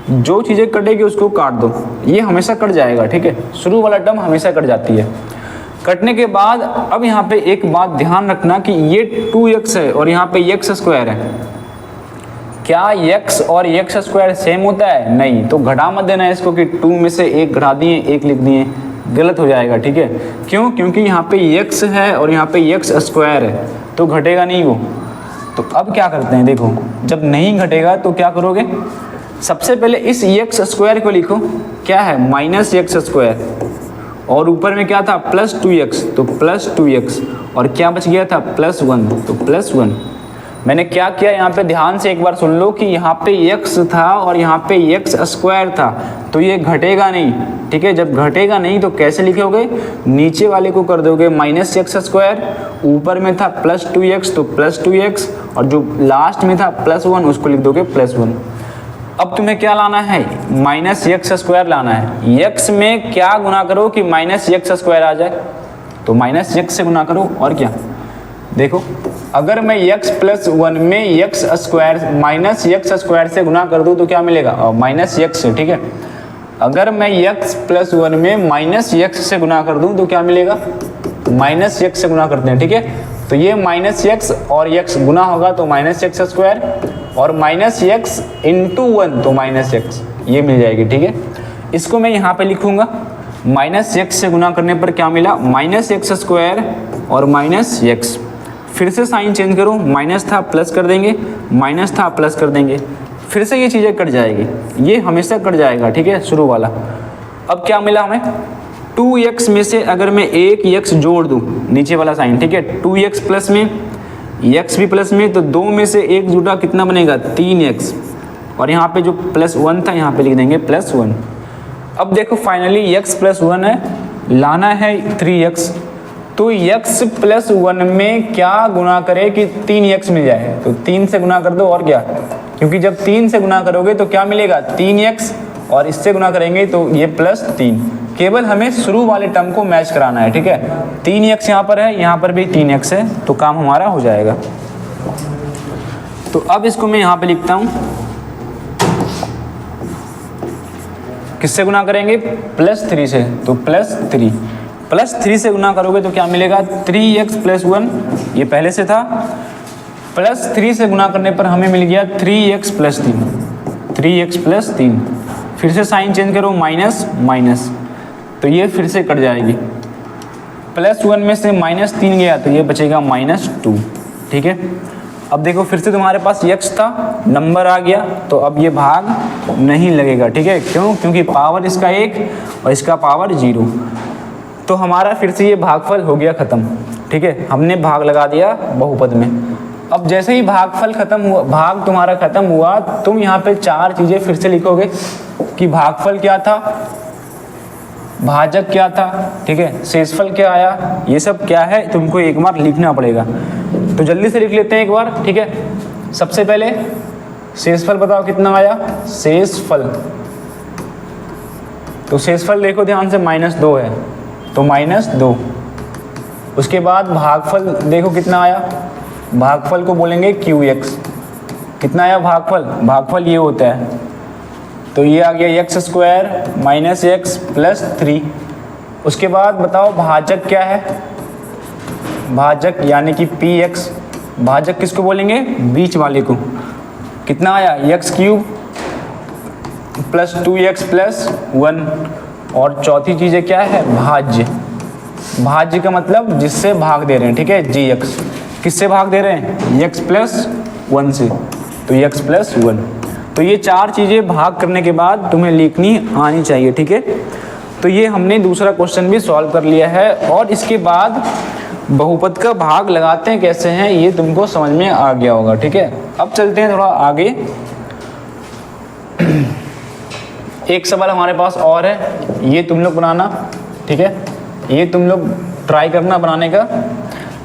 Speaker 1: जो चीज़ें कटेगी उसको काट दो, ये हमेशा कट जाएगा, ठीक है। शुरू वाला टर्म हमेशा कट जाती है। कटने के बाद अब यहाँ पे एक बात ध्यान रखना कि ये 2x है और यहाँ पे x² है, क्या x और x² सेम होता है, नहीं, तो घटा मत देना इसको कि 2 में से 1 घटा दिए 1 लिख दिए, गलत हो जाएगा, ठीक है। क्यों, क्योंकि यहाँ पे x है और यहाँ पे x² है तो घटेगा नहीं वो। तो अब क्या करते हैं, देखो जब नहीं घटेगा तो क्या करोगे, सबसे पहले इस x² को लिखो, क्या है -x² और ऊपर में क्या था प्लस 2x, तो प्लस 2x और क्या बच गया था +1, तो +1। मैंने क्या किया, यहाँ पे ध्यान से एक बार सुन लो कि यहाँ पे x था और यहाँ पे x² था, तो ये घटेगा नहीं, ठीक है। जब घटेगा नहीं तो कैसे लिखोगे, नीचे वाले को कर दोगे -x², ऊपर में था प्लस 2x तो प्लस 2x और जो लास्ट में था +1 उसको लिख दोगे +1। अब तुम्हें क्या लाना है, -x² लाना है। x में क्या गुना करो कि -x² आ जाए, तो -x से गुना करो, और क्या। देखो अगर मैं x प्लस 1 में -x² से गुना कर दूं तो क्या मिलेगा, -x से, ठीक है। अगर मैं x प्लस 1 में -x से गुना कर दूं तो क्या मिलेगा, -x से गुना करते हैं, ठीक है। तो तो ये माइनस एक्स और एक्स गुना होगा तो माइनस एक्स स्क्वायर, और माइनस एक्स इंटू 1 तो माइनस एक्स, ये मिल जाएगी। ठीक है, इसको मैं यहाँ पे लिखूंगा, माइनस एक्स से गुना करने पर क्या मिला, माइनस एक्स स्क्वायर और माइनस एक्स। फिर से साइन चेंज करो, माइनस था प्लस कर देंगे, माइनस था प्लस कर देंगे, फिर से ये चीज़ें कट जाएगी, ये हमेशा कट जाएगा। ठीक है, शुरू वाला। अब क्या मिला हमें, 2x में से अगर मैं एक x जोड़ दूँ, नीचे वाला साइन, ठीक है, 2x प्लस में x भी प्लस में, तो 2 में से 1 जुटा कितना बनेगा, 3x, और यहाँ पे जो प्लस 1 था यहाँ पे लिख देंगे प्लस 1। अब देखो फाइनली x प्लस 1 है, लाना है 3x, तो x प्लस 1 में क्या गुना करे कि 3x मिल जाए, तो 3 से गुना कर दो और क्या, क्योंकि जब 3 से गुना करोगे तो क्या मिलेगा, 3x, और इससे गुना करेंगे तो ये प्लस 3। केवल हमें शुरू वाले टर्म को मैच कराना है। ठीक है, 3x यहाँ पर है, यहाँ पर भी 3x है, तो काम हमारा हो जाएगा। तो अब इसको मैं यहाँ पे लिखता हूँ, किससे गुना करेंगे, प्लस 3 से, तो प्लस 3, प्लस 3 से गुना करोगे तो क्या मिलेगा, 3x प्लस 1, ये पहले से था, प्लस 3 से गुना करने पर हमें मिल गया 3x प्लस 3, 3x प्लस 3। फिर से साइन चेंज करो, माइनस माइनस, तो ये फिर से कट जाएगी, प्लस 1 में से माइनस 3 गया तो ये बचेगा माइनस 2। ठीक है, अब देखो फिर से तुम्हारे पास x था, नंबर आ गया, तो अब ये भाग नहीं लगेगा। ठीक है, क्यों, क्योंकि पावर इसका 1 और इसका पावर 0, तो हमारा फिर से ये भागफल हो गया ख़त्म। ठीक है, हमने भाग लगा दिया बहुपद में। अब जैसे ही भागफल खत्म हुआ, भाग तुम्हारा खत्म हुआ, तुम यहाँ पे 4 चीज़ें फिर से लिखोगे कि भागफल क्या था, भाजक क्या था, ठीक है, शेषफल क्या आया, ये सब क्या है तुमको एक बार लिखना पड़ेगा। तो जल्दी से लिख लेते हैं एक बार। ठीक है, सबसे पहले शेषफल बताओ कितना आया, शेषफल, तो शेषफल देखो ध्यान से, -2 है, तो -2। उसके बाद भागफल देखो कितना आया, भागफल को बोलेंगे QX, कितना आया भागफल, भागफल ये होता है, तो ये आ गया x square minus x plus 3। उसके बाद बताओ भाजक क्या है, भाजक यानी कि PX, भाजक किसको बोलेंगे, बीच वाले को, कितना आया, x cube plus 2x plus 1। और चौथी चीज़ क्या है, भाज्य, भाज्य का मतलब जिससे भाग दे रहे हैं। ठीक है, GX, किससे भाग दे रहे हैं, x प्लस 1 से, तो x प्लस 1। तो ये 4 चीज़ें भाग करने के बाद तुम्हें लिखनी आनी चाहिए। ठीक है, तो ये हमने दूसरा क्वेश्चन भी सॉल्व कर लिया है, और इसके बाद बहुपद का भाग लगाते हैं कैसे हैं ये तुमको समझ में आ गया होगा। ठीक है, अब चलते हैं थोड़ा आगे। एक सवाल हमारे पास और है, ये तुम लोग बनाना। ठीक है, ये तुम लोग ट्राई करना बनाने का,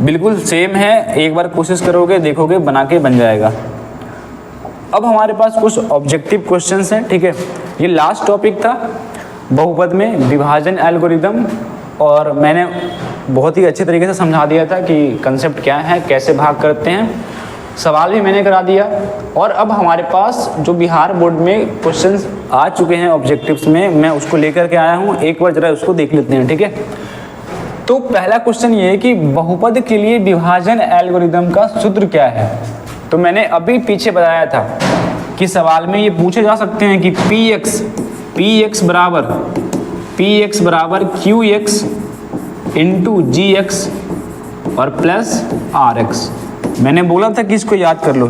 Speaker 1: बिल्कुल सेम है, एक बार कोशिश करोगे देखोगे बना के बन जाएगा। अब हमारे पास कुछ ऑब्जेक्टिव क्वेश्चंस हैं। ठीक है, ये लास्ट टॉपिक था बहुपद में विभाजन एल्गोरिदम, और मैंने बहुत ही अच्छे तरीके से समझा दिया था कि कंसेप्ट क्या है, कैसे भाग करते हैं, सवाल भी मैंने करा दिया। और अब हमारे पास जो बिहार बोर्ड में क्वेश्चंस आ चुके हैं ऑब्जेक्टिव्स में, मैं उसको लेकर के आया हूँ, एक बार जरा उसको देख लेते हैं। ठीक है, तो पहला क्वेश्चन ये है कि बहुपद के लिए विभाजन एल्गोरिदम का सूत्र क्या है। तो मैंने अभी पीछे बताया था कि सवाल में ये पूछे जा सकते हैं कि Px बराबर QX इंटू GX और प्लस RX। मैंने बोला था कि इसको याद कर लो,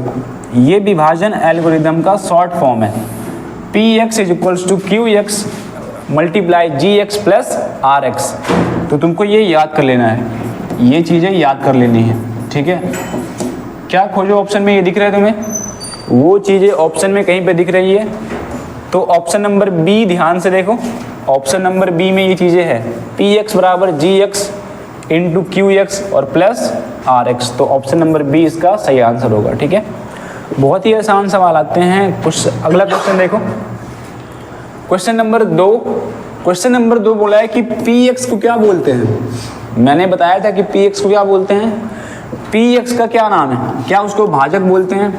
Speaker 1: ये विभाजन एल्गोरिदम का शॉर्ट फॉर्म है। Px is equals to QX multiply GX plus RX। तो तुमको ये याद कर लेना है, ये चीज़ें याद कर लेनी है। ठीक है, क्या खोजो ऑप्शन में, ये दिख रहा है तुम्हें, वो चीज़ें ऑप्शन में कहीं पे दिख रही है, तो ऑप्शन नंबर बी ध्यान से देखो, ऑप्शन नंबर बी में ये चीज़ें हैं, Px बराबर GX इंटू QX और प्लस RX। तो ऑप्शन नंबर बी इसका सही आंसर होगा। ठीक है, बहुत ही आसान सवाल आते हैं। कुछ अगला क्वेश्चन देखो, क्वेश्चन नंबर 2। क्वेश्चन नंबर 2 बोला है कि Px को क्या बोलते हैं। मैंने बताया था कि Px को क्या बोलते हैं, Px का क्या नाम है, क्या उसको भाजक बोलते हैं,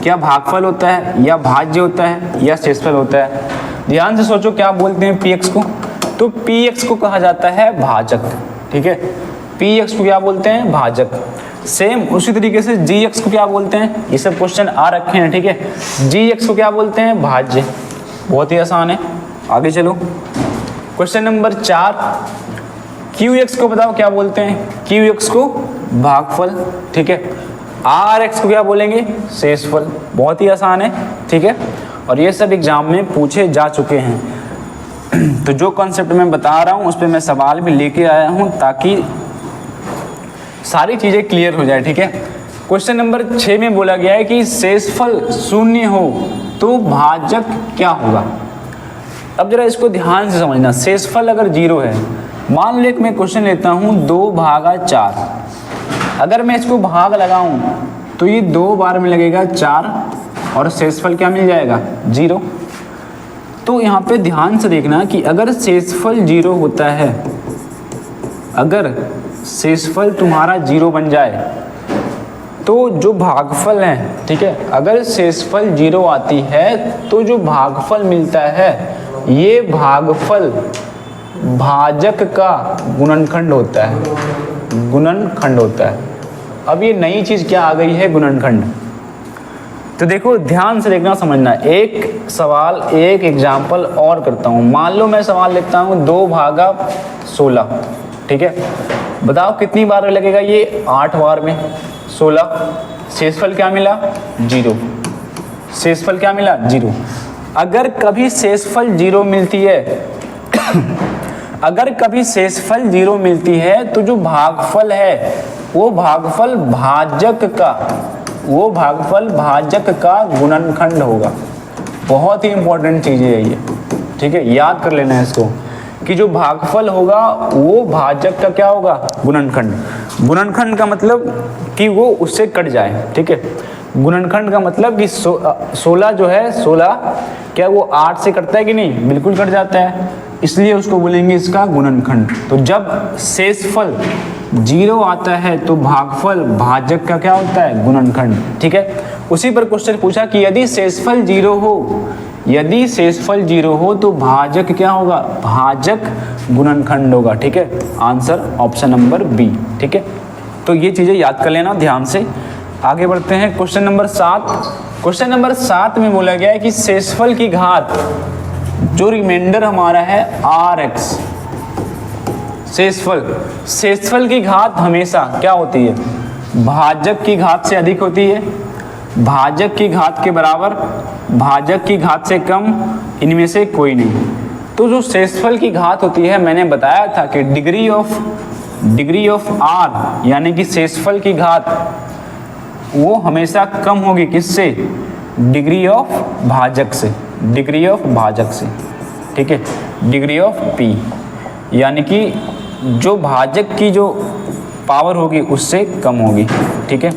Speaker 1: क्या भागफल होता है, या भाज्य होता है, या शेषफल होता है। ध्यान से सोचो क्या बोलते हैं Px को, तो Px को कहा जाता है भाजक। ठीक है, Px को क्या बोलते हैं, भाजक। सेम उसी तरीके से जी एक्स को क्या बोलते हैं, ये सब क्वेश्चन आ रखे हैं, ठीक है। जी एक्स को क्या बोलते हैं, भाज्य। बहुत ही आसान है, आगे चलो। क्वेश्चन नंबर 4, क्यू एक्स को बताओ क्या बोलते हैं, क्यू एक्स को भागफल, ठीक है। आर एक्स को क्या बोलेंगे, शेषफल। बहुत ही आसान है, ठीक है, और ये सब एग्जाम में पूछे जा चुके हैं। तो जो कॉन्सेप्ट मैं बता रहा हूँ उस पर मैं सवाल भी लेके आया हूँ ताकि सारी चीज़ें क्लियर हो जाए, ठीक है। क्वेश्चन नंबर 6 में बोला गया है कि शेषफल शून्य हो तो भाजक क्या होगा। अब जरा इसको ध्यान से समझना, शेषफल अगर 0 है, मान लो एक मैं क्वेश्चन लेता हूँ 2/4, अगर मैं इसको भाग लगाऊं तो ये 2 बार में लगेगा 4 और शेषफल क्या मिल जाएगा, 0। तो यहाँ पे ध्यान से देखना कि अगर शेषफल 0 होता है, अगर शेषफल तुम्हारा 0 बन जाए तो जो भागफल है, ठीक है, अगर शेषफल 0 आती है तो जो भागफल मिलता है ये भागफल भाजक का गुणनखंड होता है, गुणनखंड होता है। अब ये नई चीज़ क्या आ गई है, गुणनखंड। तो देखो ध्यान से देखना, समझना। एक सवाल, एक एग्जाम्पल और करता हूँ। मान लो मैं सवाल लिखता हूँ 2/16, ठीक है। बताओ कितनी बार में लगेगा ये, 8 बार में 16। शेषफल क्या मिला, 0। शेषफल क्या मिला, 0। अगर कभी शेषफल 0 मिलती है अगर कभी शेषफल 0 मिलती है तो जो भागफल है वो भागफल भाजक का गुणनखंड होगा। बहुत ही इंपॉर्टेंट चीज़ है ये, ठीक है, याद कर लेना है इसको कि जो भागफल होगा वो भाजक का क्या होगा, गुणनखंड। गुणनखंड का मतलब कि वो उससे कट जाए, ठीक है। गुणनखंड का मतलब कि 16 जो है, 16 क्या वो 8 से कटता है कि नहीं, बिल्कुल कट जाता है, इसलिए उसको बोलेंगे इसका गुणनखंड। तो जब शेषफल 0 आता है तो भागफल भाजक का क्या होता है, गुणनखंड, ठीक है। उसी पर क्वेश्चन पूछा कि यदि शेषफल 0 हो, यदि शेषफल 0 हो तो भाजक क्या होगा, भाजक गुणनखंड होगा, ठीक है। आंसर ऑप्शन नंबर बी, ठीक है। तो ये चीज़ें याद कर लेना ध्यान से। आगे बढ़ते हैं, क्वेश्चन नंबर 7। क्वेश्चन नंबर 7 में बोला गया है कि शेषफल की घात, जो रिमाइंडर हमारा है RX, शेषफल की घात हमेशा क्या होती है, भाजक की घात से अधिक होती है, भाजक की घात के बराबर, भाजक की घात से कम, इनमें से कोई नहीं। तो जो शेषफल की घात होती है, मैंने बताया था कि डिग्री ऑफ R यानी कि शेषफल की घात वो हमेशा कम होगी, किससे, डिग्री ऑफ भाजक से, डिग्री ऑफ भाजक से, ठीक है, डिग्री ऑफ P, यानी कि जो भाजक की जो पावर होगी उससे कम होगी, ठीक है।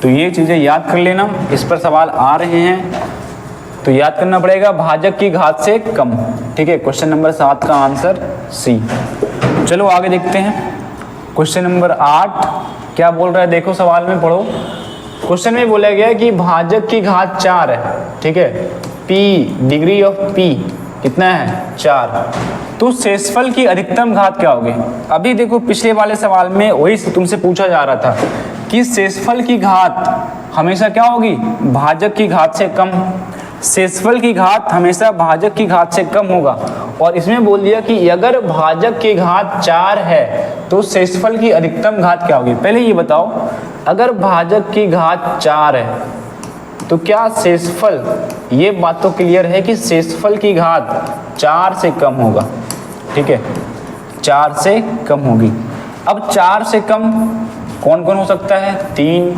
Speaker 1: तो ये चीज़ें याद कर लेना, इस पर सवाल आ रहे हैं तो याद करना पड़ेगा, भाजक की घात से कम, ठीक है। क्वेश्चन नंबर 7 का आंसर C। चलो आगे देखते हैं, क्वेश्चन नंबर 8 क्या बोल रहा है, देखो सवाल में पढ़ो। क्वेश्चन में बोला गया है कि भाजक की घात 4 है, ठीक है, P, डिग्री ऑफ P कितना है, 4। तो शेषफल की अधिकतम घात क्या होगी। अभी देखो पिछले वाले सवाल में वही तुमसे पूछा जा रहा था कि शेषफल की घात हमेशा क्या होगी, भाजक की घात से कम। शेषफल की घात हमेशा भाजक की घात से कम होगा, और इसमें बोल दिया कि अगर भाजक की घात 4 है तो शेषफल की अधिकतम घात क्या होगी। पहले ये बताओ, अगर भाजक की घात 4 है तो क्या शेषफल, ये बात तो क्लियर है कि शेषफल की घात 4 से कम होगा, ठीक है, 4 से कम होगी। अब 4 से कम कौन कौन हो सकता है, 3,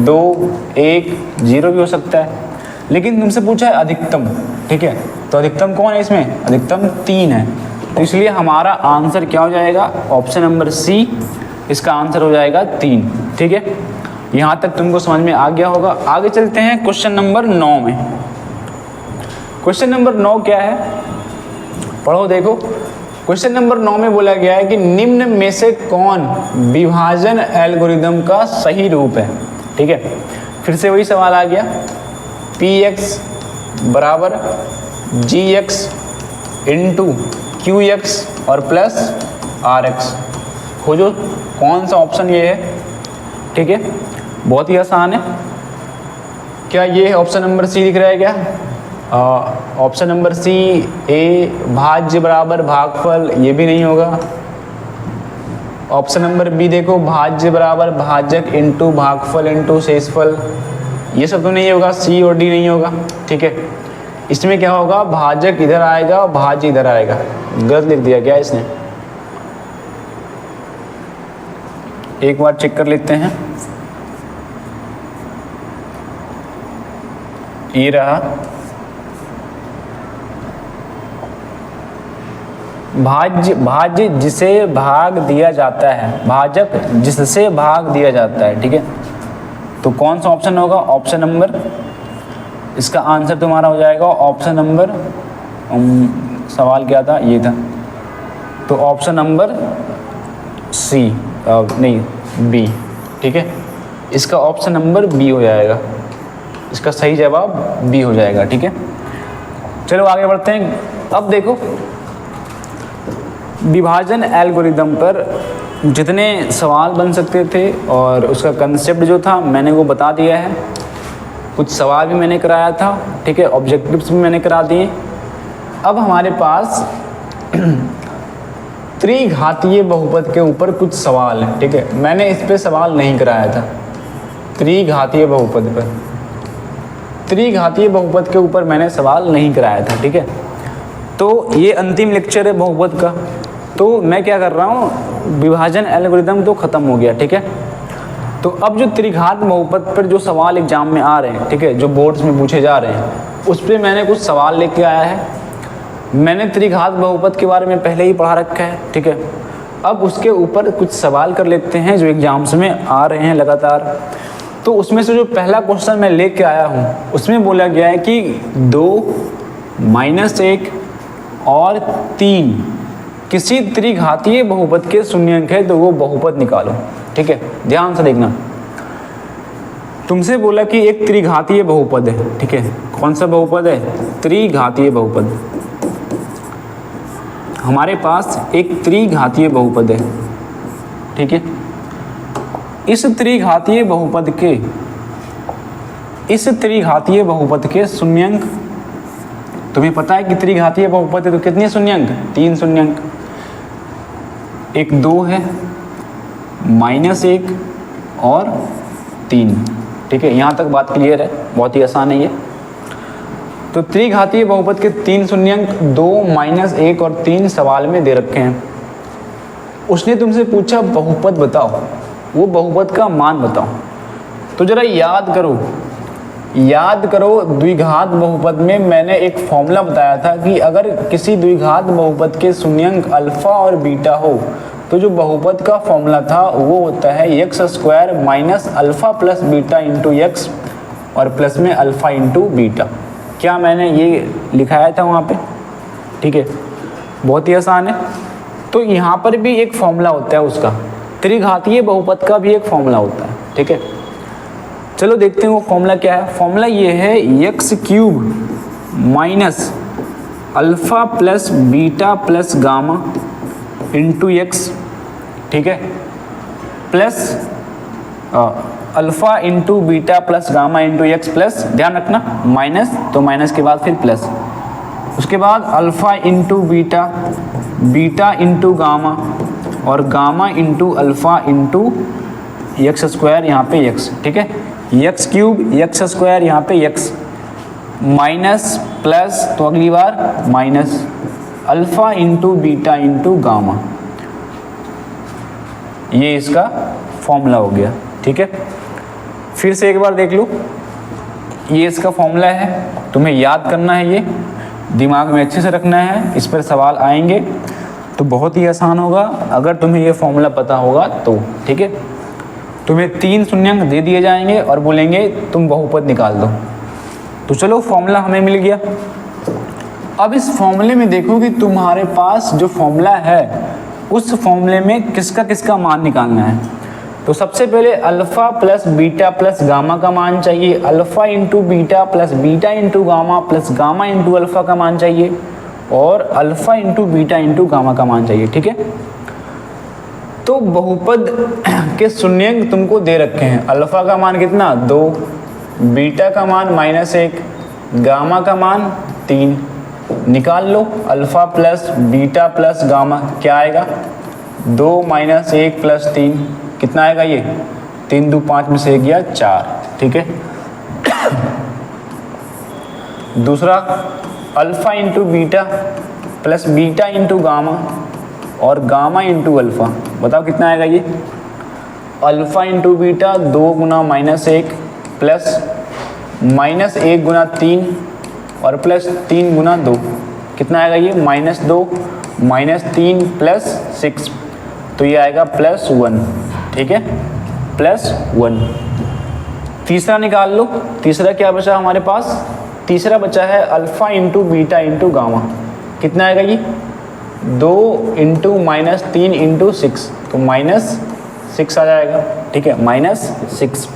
Speaker 1: 2, 1, 0 भी हो सकता है, लेकिन तुमसे पूछा है अधिकतम, ठीक है। तो अधिकतम कौन है इसमें, अधिकतम 3 है, तो इसलिए हमारा आंसर क्या हो जाएगा, ऑप्शन नंबर C, इसका आंसर हो जाएगा 3, ठीक है। यहाँ तक तुमको समझ में आ गया होगा। आगे चलते हैं क्वेश्चन नंबर 9 में। क्वेश्चन नंबर 9 क्या है, पढ़ो देखो। क्वेश्चन नंबर 9 में बोला गया है कि निम्न में से कौन विभाजन एल्गोरिदम का सही रूप है, ठीक है। फिर से वही सवाल आ गया, Px बराबर Gx इंटू Qx और प्लस Rx। खोजो कौन सा ऑप्शन ये है, ठीक है, बहुत ही आसान है। क्या ये ऑप्शन नंबर सी दिख रहा है क्या? ऑप्शन नंबर सी ए भाज्य बराबर भागफल, ये भी नहीं होगा। ऑप्शन नंबर बी देखो भाज्य बराबर भाजक इंटू भागफल इंटू शेषफल, ये सब तो नहीं होगा। सी और डी नहीं होगा, ठीक है। इसमें क्या होगा, भाजक इधर आएगा और भाज्य इधर आएगा। गलत लिख दिया क्या इसने? एक बार चेक कर लेते हैं। ये रहा भाज्य जिसे भाग दिया जाता है, भाजक जिससे भाग दिया जाता है, ठीक है। तो कौन सा ऑप्शन होगा? ऑप्शन नंबर, इसका आंसर तुम्हारा हो जाएगा ऑप्शन नंबर, सवाल क्या था, ये था, तो ऑप्शन नंबर सी, नहीं बी, ठीक है। इसका ऑप्शन नंबर बी हो जाएगा, इसका सही जवाब बी हो जाएगा, ठीक है। चलो आगे बढ़ते हैं। अब देखो विभाजन एल्गोरिदम पर जितने सवाल बन सकते थे और उसका कंसेप्ट जो था मैंने वो बता दिया है। कुछ सवाल भी मैंने कराया था, ठीक है, ऑब्जेक्टिव्स भी मैंने करा दिए। अब हमारे पास त्रिघातीय बहुपद के ऊपर कुछ सवाल हैं, ठीक है। मैंने इस पे सवाल नहीं कराया था त्रिघातीय बहुपद पर, त्रिघातीय बहुपद के ऊपर मैंने सवाल नहीं कराया था, ठीक है। तो ये अंतिम लेक्चर है बहुपद का। तो मैं क्या कर रहा हूँ, विभाजन एल्गोरिदम तो ख़त्म हो गया, ठीक है। तो अब जो त्रिघात बहुपद पर जो सवाल एग्जाम में आ रहे हैं, ठीक है, जो बोर्ड्स में पूछे जा रहे हैं, उस पर मैंने कुछ सवाल लेके आया है। मैंने त्रिघात बहुपद के बारे में पहले ही पढ़ा रखा है, ठीक है। अब उसके ऊपर कुछ सवाल कर लेते हैं जो एग्जाम्स में आ रहे हैं लगातार। तो उसमें से जो पहला क्वेश्चन मैं लेके आया हूँ उसमें बोला गया है कि 2, -1 और 3 किसी त्रिघातीय बहुपद के शून्यंक है तो वो बहुपद निकालो, ठीक है। ध्यान से देखना, तुमसे बोला कि एक त्रिघातीय बहुपद है, ठीक है। कौन सा बहुपद है? त्रिघातीय बहुपद। हमारे पास एक त्रिघातीय बहुपद है, ठीक है। इस त्रिघातीय बहुपद के शून्यंक, तुम्हें पता है कि त्रिघातीय बहुपद है तो कितने शून्यंक? 3 शून्यंक। एक 2 है, -1 और 3, ठीक है। यहाँ तक बात क्लियर है, बहुत ही आसान है ये। तो त्रिघातीय बहुपद के 3 शून्यंक 2, -1 और 3 सवाल में दे रखे हैं। उसने तुमसे पूछा बहुपद बताओ, वो बहुपद का मान बताओ। तो जरा याद करो द्विघात बहुपद में मैंने एक फॉर्मूला बताया था कि अगर किसी द्विघात बहुपद के शून्यंक अल्फा और बीटा हो तो जो बहुपद का फॉर्मूला था वो होता है x² - अल्फा + बीटा × x और प्लस में अल्फा × बीटा। क्या मैंने ये लिखाया था वहाँ पे? ठीक है, बहुत ही आसान है। तो यहाँ पर भी एक फॉर्मूला होता है उसका, त्रिघातीय बहुपद का भी एक फॉर्मूला होता है, ठीक है। चलो देखते हैं वो फॉर्मूला क्या है। फॉर्मूला ये है x³ - alpha + beta + gamma × x, ठीक है, plus alpha × beta + gamma × x plus, ध्यान रखना माइनस, तो माइनस के बाद फिर प्लस, उसके बाद अल्फा × बीटा, बीटा × गामा और गामा × अल्फा × x², यहाँ पे x, ठीक है। x³ x² यहाँ पे x, माइनस प्लस, तो अगली बार माइनस अल्फा × बीटा × गामा, ये इसका फॉर्मूला हो गया, ठीक है। फिर से एक बार देख लो, ये इसका फॉर्मूला है, तुम्हें याद करना है, ये दिमाग में अच्छे से रखना है, इस पर सवाल आएंगे तो बहुत ही आसान होगा अगर तुम्हें ये फॉर्मूला पता होगा तो, ठीक है। तुम्हें 3 शून्यंक दे दिए जाएंगे और बोलेंगे तुम बहुपद निकाल दो। तो चलो फॉर्मूला हमें मिल गया। अब इस फॉर्मूले में देखो कि तुम्हारे पास जो फॉर्मूला है उस फॉर्मूले में किसका किसका मान निकालना है। तो सबसे पहले अल्फा + बीटा + गामा का मान चाहिए, alpha × beta + beta × gamma + gamma × alpha का मान चाहिए और अल्फा × बीटा × गामा का मान चाहिए, ठीक है। तो बहुपद के शून्यंक तुमको दे रखे हैं। अल्फा का मान कितना 2, बीटा का मान -1, गामा का मान 3। निकाल लो alpha plus beta plus gamma क्या आएगा 2 - 1 + 3 कितना आएगा ये 3 2 5 में से 1 गया 4। ठीक है। दूसरा alpha into beta plus beta into gamma और गामा इंटू अल्फा, बताओ कितना आएगा ये अल्फा इंटू बीटा 2 गुना -1 प्लस -1 गुना 3 और प्लस 3 गुना 2 कितना आएगा ये -2 -3 प्लस 6 तो ये आएगा +1। ठीक है +1। तीसरा निकाल लो। तीसरा क्या बचा हमारे पास, तीसरा बचा है alpha into beta into gamma कितना आएगा ये 2 इंटू -3 इंटू 6 तो -6 आ जाएगा। ठीक है -6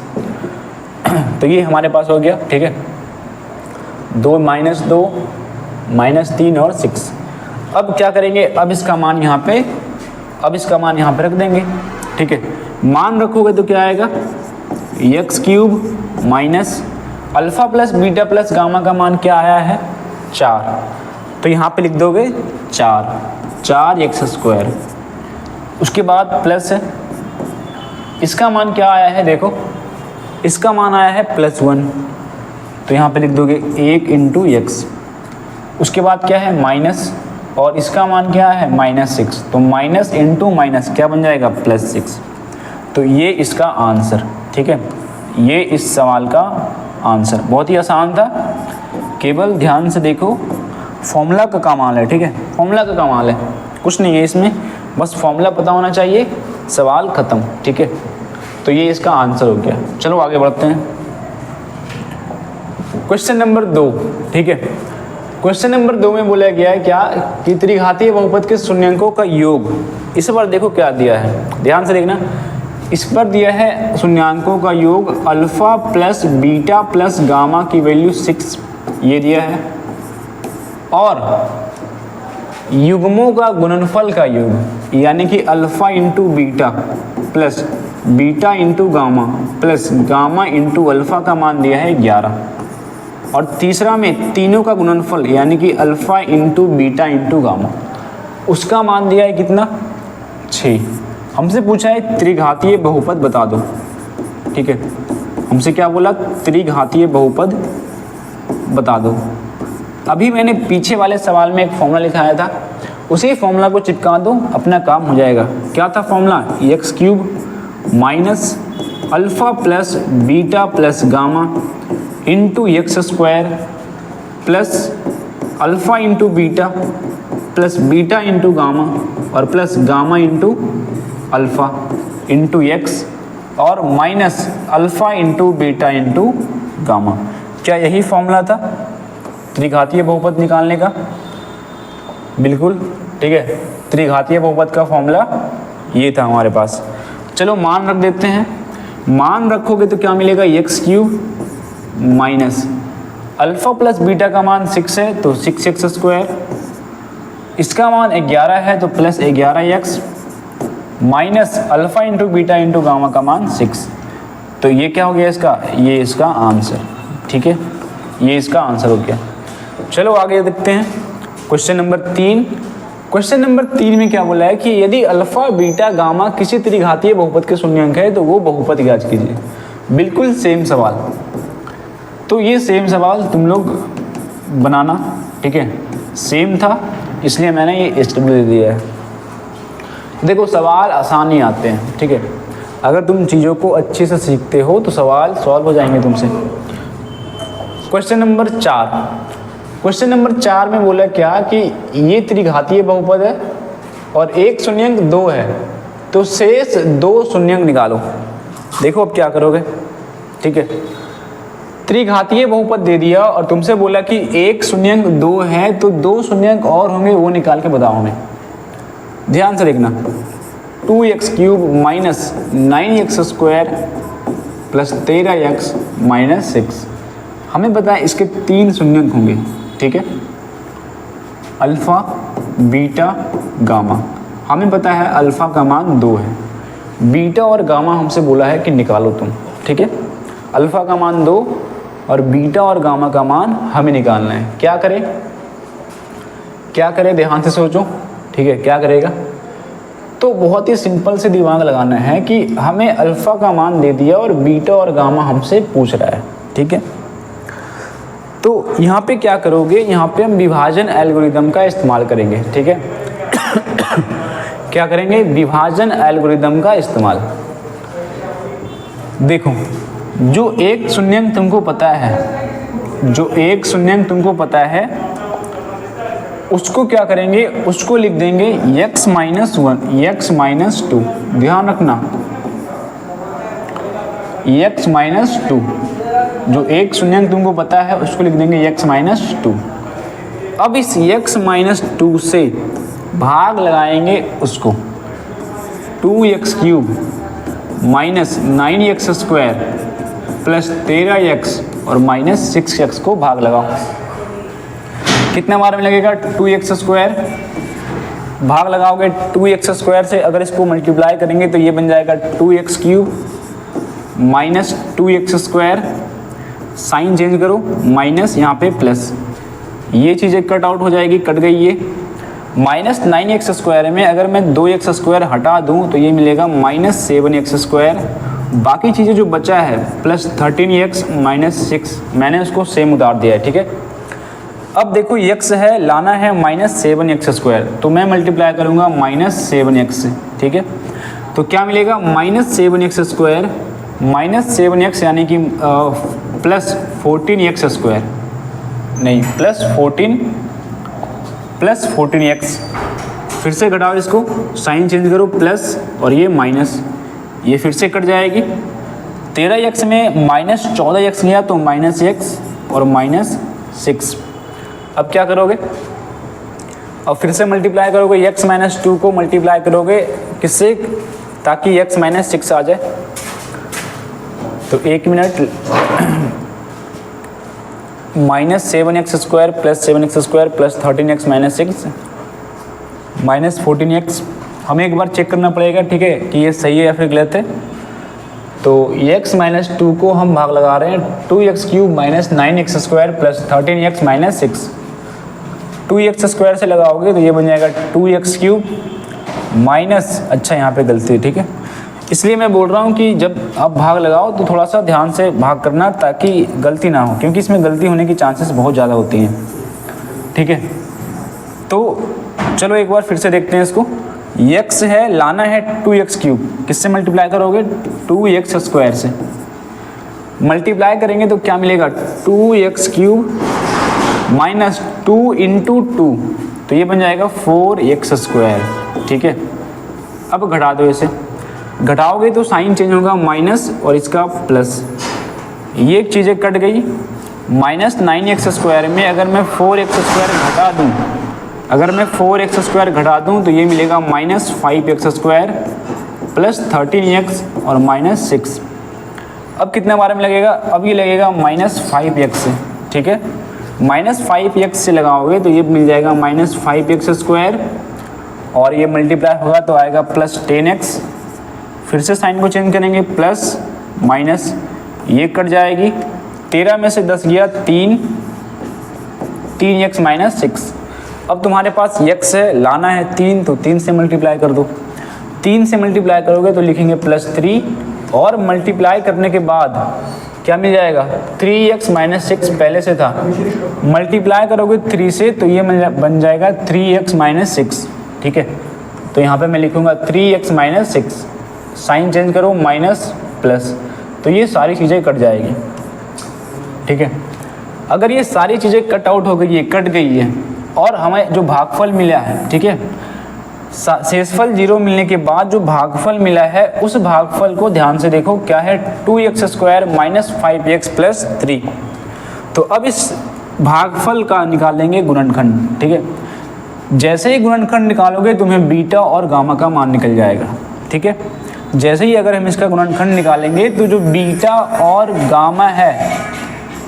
Speaker 1: तो ये हमारे पास हो गया। ठीक है 2 -2 -3 और 6। अब क्या करेंगे, अब इसका मान यहाँ पे रख देंगे। ठीक है मान रखोगे तो क्या आएगा x³ minus alpha plus beta plus gamma का मान क्या आया है 4 तो यहाँ पे लिख दोगे 4x²। उसके बाद प्लस है इसका मान क्या आया है देखो इसका मान आया है +1 तो यहाँ पे लिख दोगे 1 इंटू x। उसके बाद क्या है माइनस और इसका मान क्या है -6 तो माइनस इंटू माइनस क्या बन जाएगा +6 तो ये इसका आंसर। ठीक है ये इस सवाल का आंसर। बहुत ही आसान था, केवल ध्यान से देखो फॉर्मूला का कमाल है। ठीक है फॉर्मूला का कमाल है, कुछ नहीं है इसमें, बस फॉर्मूला पता होना चाहिए, सवाल ख़त्म। ठीक है तो ये इसका आंसर हो गया। चलो आगे बढ़ते हैं। Question number 2। ठीक है क्वेश्चन नंबर 2 में बोला गया है क्या कि त्रिघातीय बहुपद के शून्यंकों का योग। इस बार देखो क्या दिया है, ध्यान से देखना। इस पर दिया है शून्यांकों का योग alpha plus beta plus gamma की वैल्यू 6 ये दिया है और युग्मों का गुणनफल का योग यानी कि alpha into beta plus beta into gamma plus gamma into alpha का मान दिया है 11 और तीसरा में तीनों का गुणनफल यानी कि alpha into beta into gamma उसका मान दिया है कितना 6। हमसे पूछा है त्रिघातीय बहुपद बता दो। ठीक है हमसे क्या बोला त्रिघातीय बहुपद बता दो। अभी मैंने पीछे वाले सवाल में एक फॉर्मूला लिखाया था, उसी फॉर्मूला को चिपका दो अपना काम हो जाएगा। क्या था formula x³ minus alpha plus beta plus gamma into x² plus alpha into beta plus beta into gamma और plus gamma into alpha into x और minus alpha into beta into gamma. क्या यही फॉर्मूला था त्रिघातीय बहुपद निकालने का? बिल्कुल ठीक है त्रिघातीय बहुपद का फॉर्मूला ये था हमारे पास। चलो मान रख देते हैं। मान रखोगे तो क्या मिलेगा x³ minus alpha plus beta का मान 6 है तो 6x², इसका मान 11 है तो plus 11x minus alpha into beta into gamma का मान 6 तो ये क्या हो गया इसका, ये इसका आंसर। ठीक है ये इसका आंसर हो गया। चलो आगे देखते हैं क्वेश्चन नंबर 3। क्वेश्चन नंबर 3 में क्या बोला है कि यदि अल्फा बीटा गामा किसी त्रिघातीय बहुपद के शून्यंक है तो वो बहुपद ज्ञात कीजिए। बिल्कुल सेम सवाल, तो ये सेम सवाल तुम लोग बनाना। ठीक है सेम था इसलिए मैंने ये स्टेप दे दिया है। देखो सवाल आसान ही आते हैं। ठीक है अगर तुम चीज़ों को अच्छे से सीखते हो तो सवाल सॉल्व हो जाएंगे तुमसे। Question number 4। क्वेश्चन नंबर 4 में बोला क्या कि ये त्रिघातीय बहुपद है और एक शून्यंक 2 है तो शेष 2 शून्यंक निकालो। देखो अब क्या करोगे। ठीक है त्रिघातीय बहुपद दे दिया और तुमसे बोला कि एक शून्यंक 2 है तो 2 शून्यंक और होंगे वो निकाल के बताओ हमें। ध्यान से देखना 2x³ minus 9x² plus 13x minus 6 हमें पता है इसके 3 शून्यंक होंगे। ठीक है अल्फा बीटा गामा हमें पता है अल्फ़ा का मान 2 है, बीटा और गामा हमसे बोला है कि निकालो तुम, ठीक है। अल्फ़ा का मान 2 और बीटा और गामा का मान हमें निकालना है। क्या करें, क्या करें, ध्यान से सोचो, ठीक है। क्या करेगा, तो बहुत ही सिंपल से दिमाग लगाना है कि हमें अल्फ़ा का मान दे दिया और बीटा और गामा हमसे पूछ रहा है, ठीक है। तो यहाँ पे क्या करोगे, यहाँ पे हम विभाजन एल्गोरिदम का इस्तेमाल करेंगे, ठीक है। क्या करेंगे, विभाजन एल्गोरिदम का इस्तेमाल। देखो, जो एक शून्यंक तुमको पता है, जो एक शून्यंक तुमको पता है, उसको क्या करेंगे, उसको लिख देंगे x माइनस 1, x माइनस 2। ध्यान रखना, x माइनस 2, जो एक शून्यंक तुमको पता है उसको लिख देंगे x माइनस 2। अब इस x माइनस 2 से भाग लगाएंगे उसको, 2x cube minus 9x square plus 13x और माइनस 6x को भाग लगाओ। कितने बार में लगेगा, 2x स्क्वायर, भाग लगाओगे 2x स्क्वायर से, अगर इसको मल्टीप्लाई करेंगे तो ये बन जाएगा 2x cube minus 2x square, sign change करो, माइनस यहाँ पे प्लस, ये चीज़ें कट आउट हो जाएगी, कट गई ये। माइनस 9x स्क्वायर में अगर मैं 2x स्क्वायर हटा दूँ तो ये मिलेगा माइनस 7x स्क्वायर, बाकी चीज़ें जो बचा है प्लस 13x माइनस 6, मैंने उसको सेम उतार दिया है, ठीक है। अब देखो x है, लाना है माइनस 7x स्क्वायर, तो मैं मल्टीप्लाई करूँगा माइनस 7x से, ठीक है। तो क्या मिलेगा, minus 7x square minus 7x यानी कि प्लस 14x स्क्वायर, नहीं प्लस 14x, फिर से घटाओ इसको, साइन चेंज करो, प्लस और ये माइनस, ये फिर से कट जाएगी। 13x में माइनस 14x लिया तो माइनस x और माइनस 6। अब क्या करोगे, अब फिर से मल्टीप्लाई करोगे, x माइनस 2 को मल्टीप्लाई करोगे किससे, ताकि x माइनस 6 आ जाए। तो 1 minute, minus 7x square plus 7x square plus 13x minus 6 minus 14x, हमें एक बार चेक करना पड़ेगा, ठीक है, कि ये सही है या फिर गलत है। तो x माइनस 2 को हम भाग लगा रहे हैं 2x cube minus 9x square plus 13x minus 6। 2x square से लगाओगे तो ये बन जाएगा 2x क्यूब माइनस, अच्छा यहाँ पे गलती है, ठीक है, इसलिए मैं बोल रहा हूँ कि जब आप भाग लगाओ तो थोड़ा सा ध्यान से भाग करना ताकि गलती ना हो, क्योंकि इसमें गलती होने की चांसेस बहुत ज़्यादा होती हैं, ठीक है। तो चलो एक बार फिर से देखते हैं इसको, x है, लाना है 2x क्यूब, किससे मल्टीप्लाई करोगे, 2x स्क्वायर से मल्टीप्लाई करेंगे तो क्या मिलेगा, 2x क्यूब माइनस 2 इंटू 2, तो ये बन जाएगा 4x स्क्वायर, ठीक है। अब घटा दो, इसे घटाओगे तो साइन चेंज होगा, माइनस और इसका प्लस, ये चीज़ें कट गई। माइनस 9x स्क्वायर में अगर मैं 4x स्क्वायर घटा दूँ, अगर मैं 4x स्क्वायर घटा दूँ तो ये मिलेगा minus 5x square plus 13x और माइनस 6। अब कितने बार में लगेगा, अब ये लगेगा माइनस 5x से, ठीक है। माइनस 5x से लगाओगे तो ये मिल जाएगा माइनस 5x स्क्वायर और ये मल्टीप्लाई होगा तो आएगा प्लस 10x, फिर से साइन को चेंज करेंगे, प्लस माइनस, ये कट जाएगी, 13 में से 10 गया 3x माइनस 6। अब तुम्हारे पास x है, लाना है 3, तो 3 से मल्टीप्लाई कर दो, 3 से मल्टीप्लाई करोगे तो लिखेंगे प्लस 3 और मल्टीप्लाई करने के बाद क्या मिल जाएगा, 3x माइनस 6 पहले से था, मल्टीप्लाई करोगे 3 से तो ये बन जाएगा 3x माइनस 6, ठीक है। तो यहाँ पे मैं लिखूँगा 3x माइनस 6, साइन चेंज करो, माइनस प्लस, तो ये सारी चीज़ें कट जाएगी, ठीक है। अगर ये सारी चीज़ें कट आउट हो गई है, कट गई है, और हमें जो भागफल मिला है, ठीक है, शेषफल 0 मिलने के बाद जो भागफल मिला है उस भागफल को ध्यान से देखो, क्या है, 2x square minus 5x plus 3। तो अब इस भागफल का निकालेंगे गुणनखंड, ठीक है। जैसे ही गुणनखंड निकालोगे तुम्हें बीटा और गामा का मान निकल जाएगा, ठीक है। जैसे ही अगर हम इसका गुणनखंड निकालेंगे तो जो बीटा और गामा है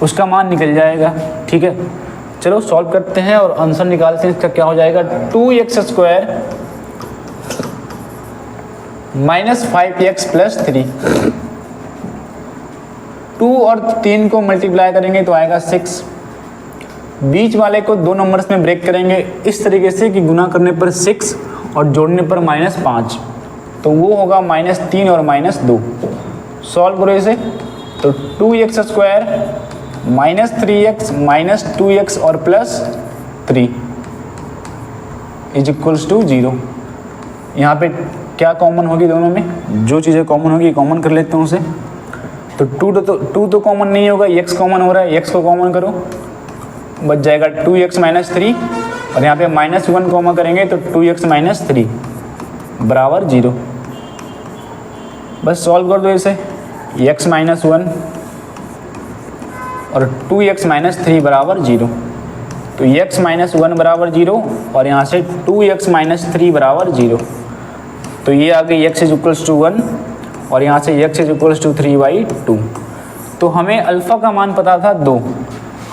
Speaker 1: उसका मान निकल जाएगा, ठीक है। चलो सॉल्व करते हैं और आंसर निकालते हैं, इसका क्या हो जाएगा, 2x स्क्वायर -5x + 3। 2 और 3 को मल्टीप्लाई करेंगे तो आएगा 6। बीच वाले को 2 नंबर्स में ब्रेक करेंगे इस तरीके से कि गुना करने पर 6 और जोड़ने पर -5, तो वो होगा -3 और -2। सॉल्व करो इसे, तो 2x² -3x -2x और +3 = 0। यहाँ पे क्या कॉमन होगी दोनों में? जो चीज़ें कॉमन होगी कॉमन कर लेते हैं उसे। तो 2 तो कॉमन नहीं होगा, x कॉमन हो रहा है, x को कॉमन करो, बच जाएगा 2x - 3 और यहाँ पे -1 कॉमन करेंगे तो 2x - 3 = 0। बस सॉल्व कर दो इसे, x - 1 और 2x - 3 = 0। तो x - 1 = 0 और यहाँ से 2x - 3 = 0। तो ये आ गई x = 1 और यहाँ से x = 3/2। तो हमें अल्फ़ा का मान पता था 2,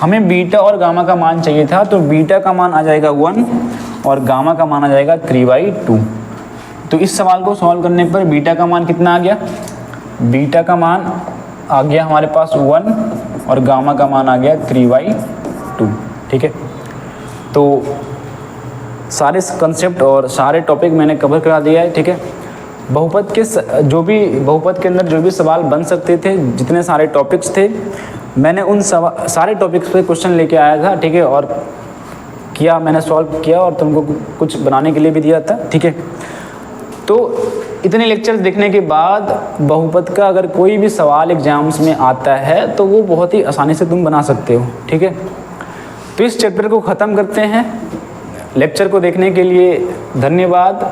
Speaker 1: हमें बीटा और गामा का मान चाहिए था, तो बीटा का मान आ जाएगा 1 और गामा का मान आ जाएगा 3/2। तो इस सवाल को सॉल्व करने पर बीटा का मान कितना आ गया? बीटा का मान आ गया हमारे पास 1 और गामा का मान आ गया 3/2। ठीक है, तो सारे कंसेप्ट और सारे टॉपिक मैंने कवर करा दिया है। ठीक है, बहुपद के बहुपद के अंदर जो भी सवाल बन सकते थे, जितने सारे टॉपिक्स थे, मैंने उन सारे टॉपिक्स पे क्वेश्चन लेके आया था। ठीक है, और मैंने सॉल्व किया और तुमको कुछ बनाने के लिए भी दिया था। ठीक है, तो इतने लेक्चर्स देखने के बाद बहुपद का अगर कोई भी सवाल एग्जाम्स में आता है तो वो बहुत ही आसानी से तुम बना सकते हो। ठीक है, तो इस चैप्टर को ख़त्म करते हैं। लेक्चर को देखने के लिए धन्यवाद।